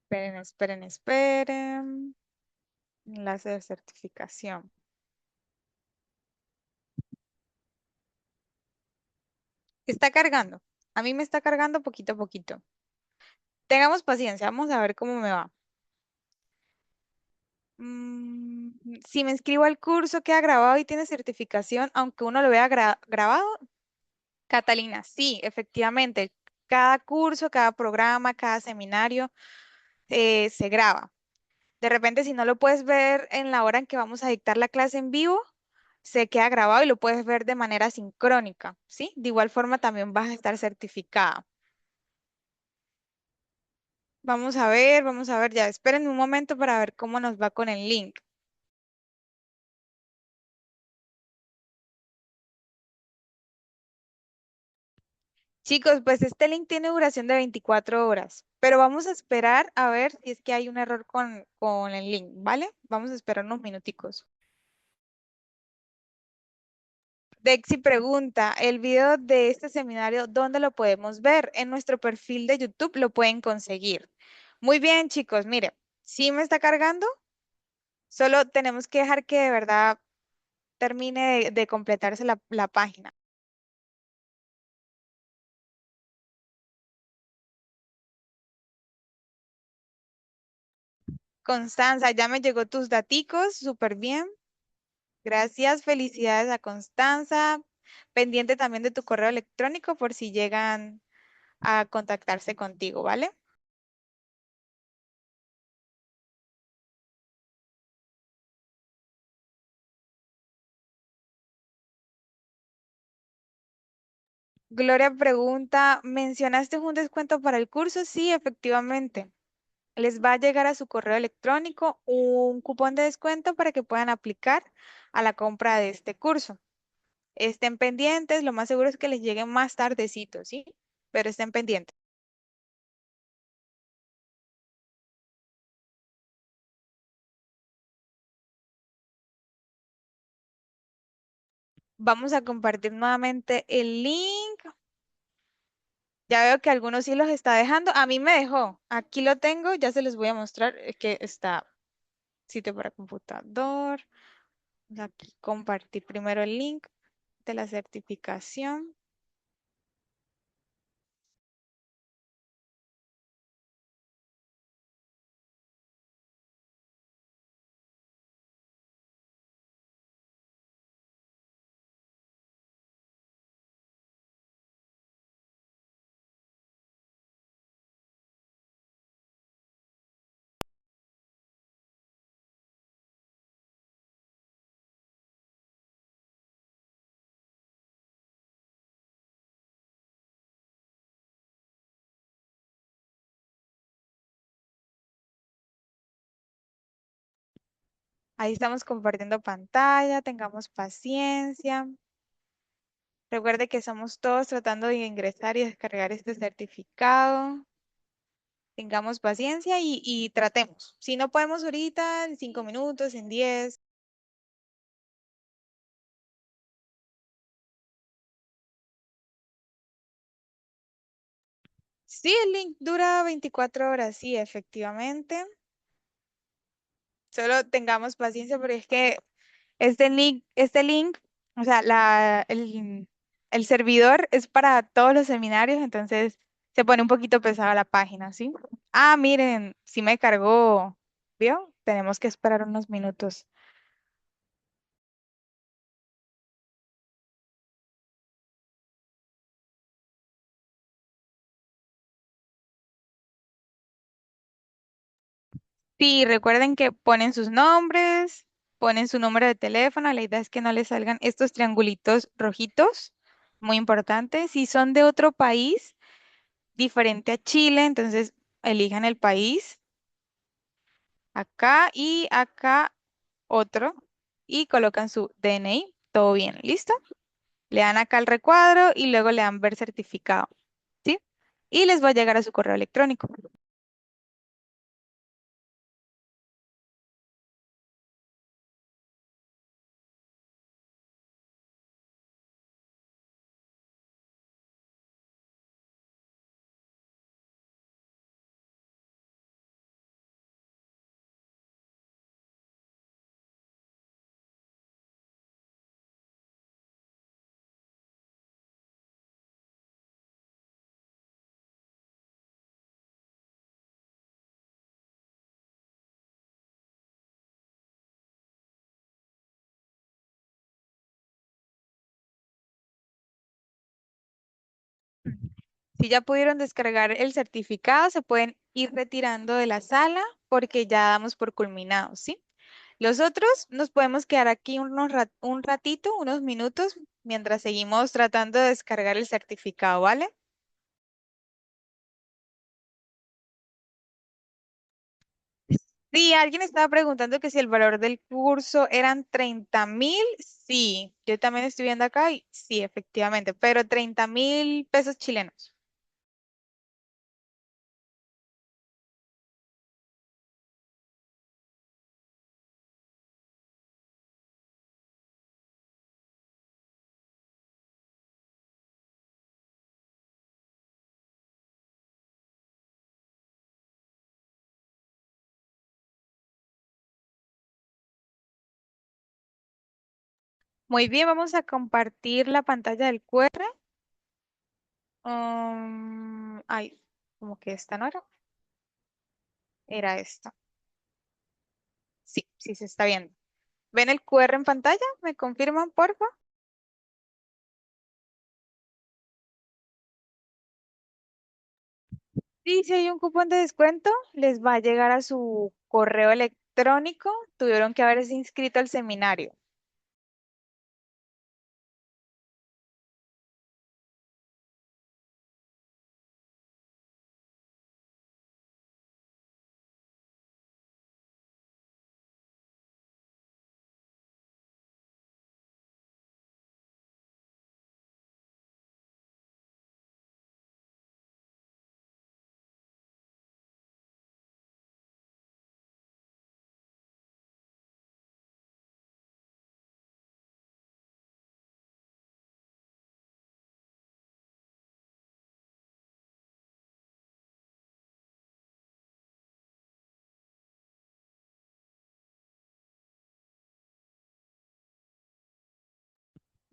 S1: Esperen, esperen, esperen. Enlace de certificación. Está cargando. A mí me está cargando poquito a poquito. Tengamos paciencia, vamos a ver cómo me va. Si me inscribo al curso, queda grabado y tiene certificación, aunque uno lo vea grabado. Catalina, sí, efectivamente. Cada curso, cada programa, cada seminario se graba. De repente, si no lo puedes ver en la hora en que vamos a dictar la clase en vivo, se queda grabado y lo puedes ver de manera sincrónica, ¿sí? De igual forma, también vas a estar certificada. Vamos a ver, ya, espérenme un momento para ver cómo nos va con el link. Chicos, pues este link tiene duración de 24 horas, pero vamos a esperar a ver si es que hay un error con el link, ¿vale? Vamos a esperar unos minuticos. Dexy pregunta, el video de este seminario, ¿dónde lo podemos ver? En nuestro perfil de YouTube lo pueden conseguir. Muy bien, chicos, mire, si me está cargando, solo tenemos que dejar que de verdad termine de completarse la página. Constanza, ya me llegó tus daticos, súper bien. Gracias, felicidades a Constanza. Pendiente también de tu correo electrónico por si llegan a contactarse contigo, ¿vale? Gloria pregunta, ¿mencionaste un descuento para el curso? Sí, efectivamente. Les va a llegar a su correo electrónico un cupón de descuento para que puedan aplicar a la compra de este curso. Estén pendientes, lo más seguro es que les llegue más tardecito, ¿sí? Pero estén pendientes. Vamos a compartir nuevamente el link. Ya veo que algunos sí los está dejando. A mí me dejó. Aquí lo tengo, ya se los voy a mostrar que está sitio para computador. Aquí compartir primero el link de la certificación. Ahí estamos compartiendo pantalla, tengamos paciencia. Recuerde que somos todos tratando de ingresar y descargar este certificado. Tengamos paciencia y tratemos. Si no podemos ahorita, en 5 minutos, en 10. Sí, el link dura 24 horas, sí, efectivamente. Solo tengamos paciencia porque es que este link, o sea, el servidor es para todos los seminarios, entonces se pone un poquito pesada la página, ¿sí? Ah, miren, sí me cargó, ¿vio? Tenemos que esperar unos minutos. Sí, recuerden que ponen sus nombres, ponen su número de teléfono, la idea es que no les salgan estos triangulitos rojitos, muy importante. Si son de otro país diferente a Chile, entonces elijan el país, acá y acá otro, y colocan su DNI, todo bien, ¿listo? Le dan acá el recuadro y luego le dan ver certificado, ¿sí? Y les va a llegar a su correo electrónico. Si ya pudieron descargar el certificado, se pueden ir retirando de la sala porque ya damos por culminados, ¿sí? Los otros nos podemos quedar aquí un ratito, unos minutos, mientras seguimos tratando de descargar el certificado, ¿vale? Sí, alguien estaba preguntando que si el valor del curso eran 30.000. Sí, yo también estoy viendo acá y sí, efectivamente, pero 30.000 pesos chilenos. Muy bien, vamos a compartir la pantalla del QR. Ay, como que esta no era, era esta. Sí, sí se está viendo. ¿Ven el QR en pantalla? ¿Me confirman, porfa? Sí, si hay un cupón de descuento, les va a llegar a su correo electrónico. Tuvieron que haberse inscrito al seminario.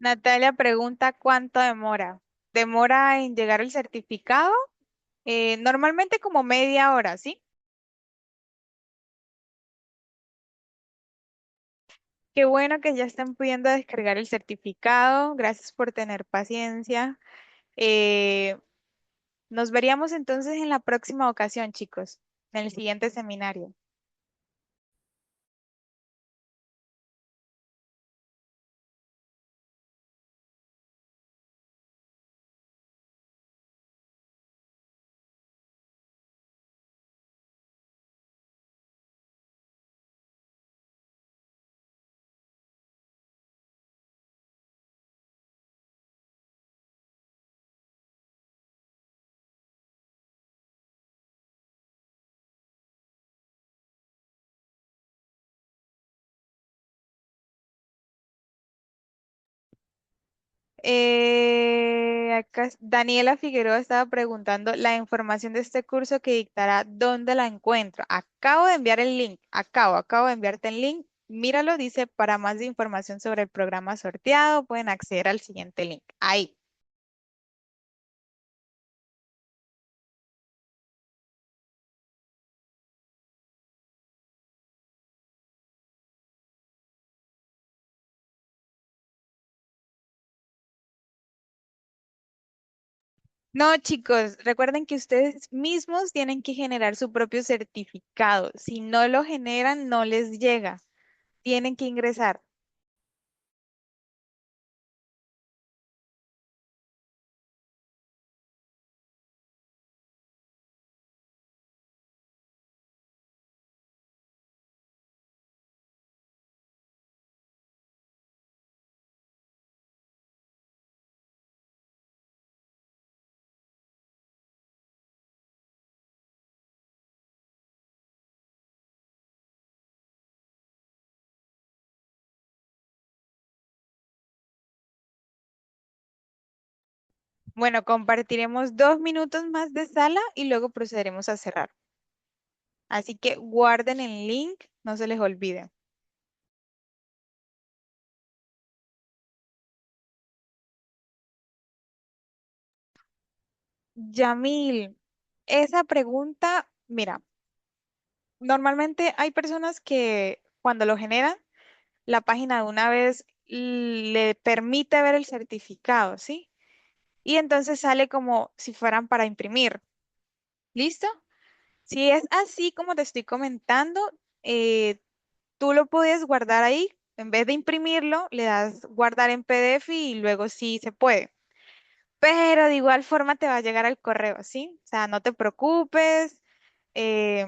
S1: Natalia pregunta cuánto demora. ¿Demora en llegar el certificado? Normalmente como media hora, ¿sí? Qué bueno que ya están pudiendo descargar el certificado. Gracias por tener paciencia. Eh, Nos veríamos entonces en la próxima ocasión, chicos, en el siguiente seminario. Daniela Figueroa estaba preguntando la información de este curso que dictará, ¿dónde la encuentro? Acabo de enviar el link, acabo de enviarte el link. Míralo, dice, para más información sobre el programa sorteado, pueden acceder al siguiente link. Ahí. No, chicos, recuerden que ustedes mismos tienen que generar su propio certificado. Si no lo generan, no les llega. Tienen que ingresar. Bueno, compartiremos 2 minutos más de sala y luego procederemos a cerrar. Así que guarden el link, no se les olvide. Yamil, esa pregunta, mira, normalmente hay personas que cuando lo generan, la página de una vez le permite ver el certificado, ¿sí? Y entonces sale como si fueran para imprimir. ¿Listo? Si es así como te estoy comentando, eh, tú lo puedes guardar ahí. En vez de imprimirlo, le das guardar en PDF y luego sí se puede. Pero de igual forma te va a llegar al correo, ¿sí? O sea, no te preocupes, eh,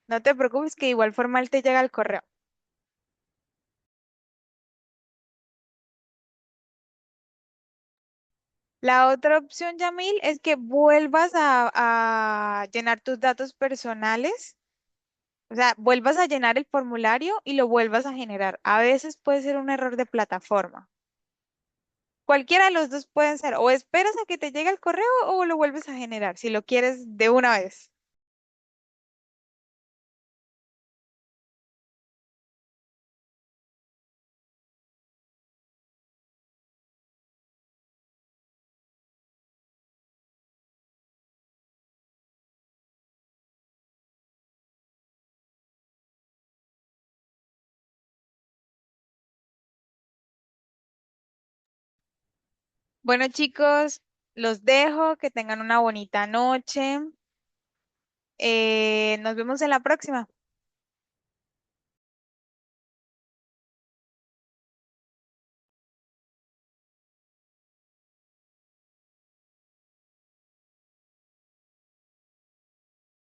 S1: no te preocupes que de igual forma él te llega al correo. La otra opción, Yamil, es que vuelvas a llenar tus datos personales, o sea, vuelvas a llenar el formulario y lo vuelvas a generar. A veces puede ser un error de plataforma. Cualquiera de los dos pueden ser, o esperas a que te llegue el correo o lo vuelves a generar, si lo quieres de una vez. Bueno, chicos, los dejo, que tengan una bonita noche. Nos vemos en la próxima.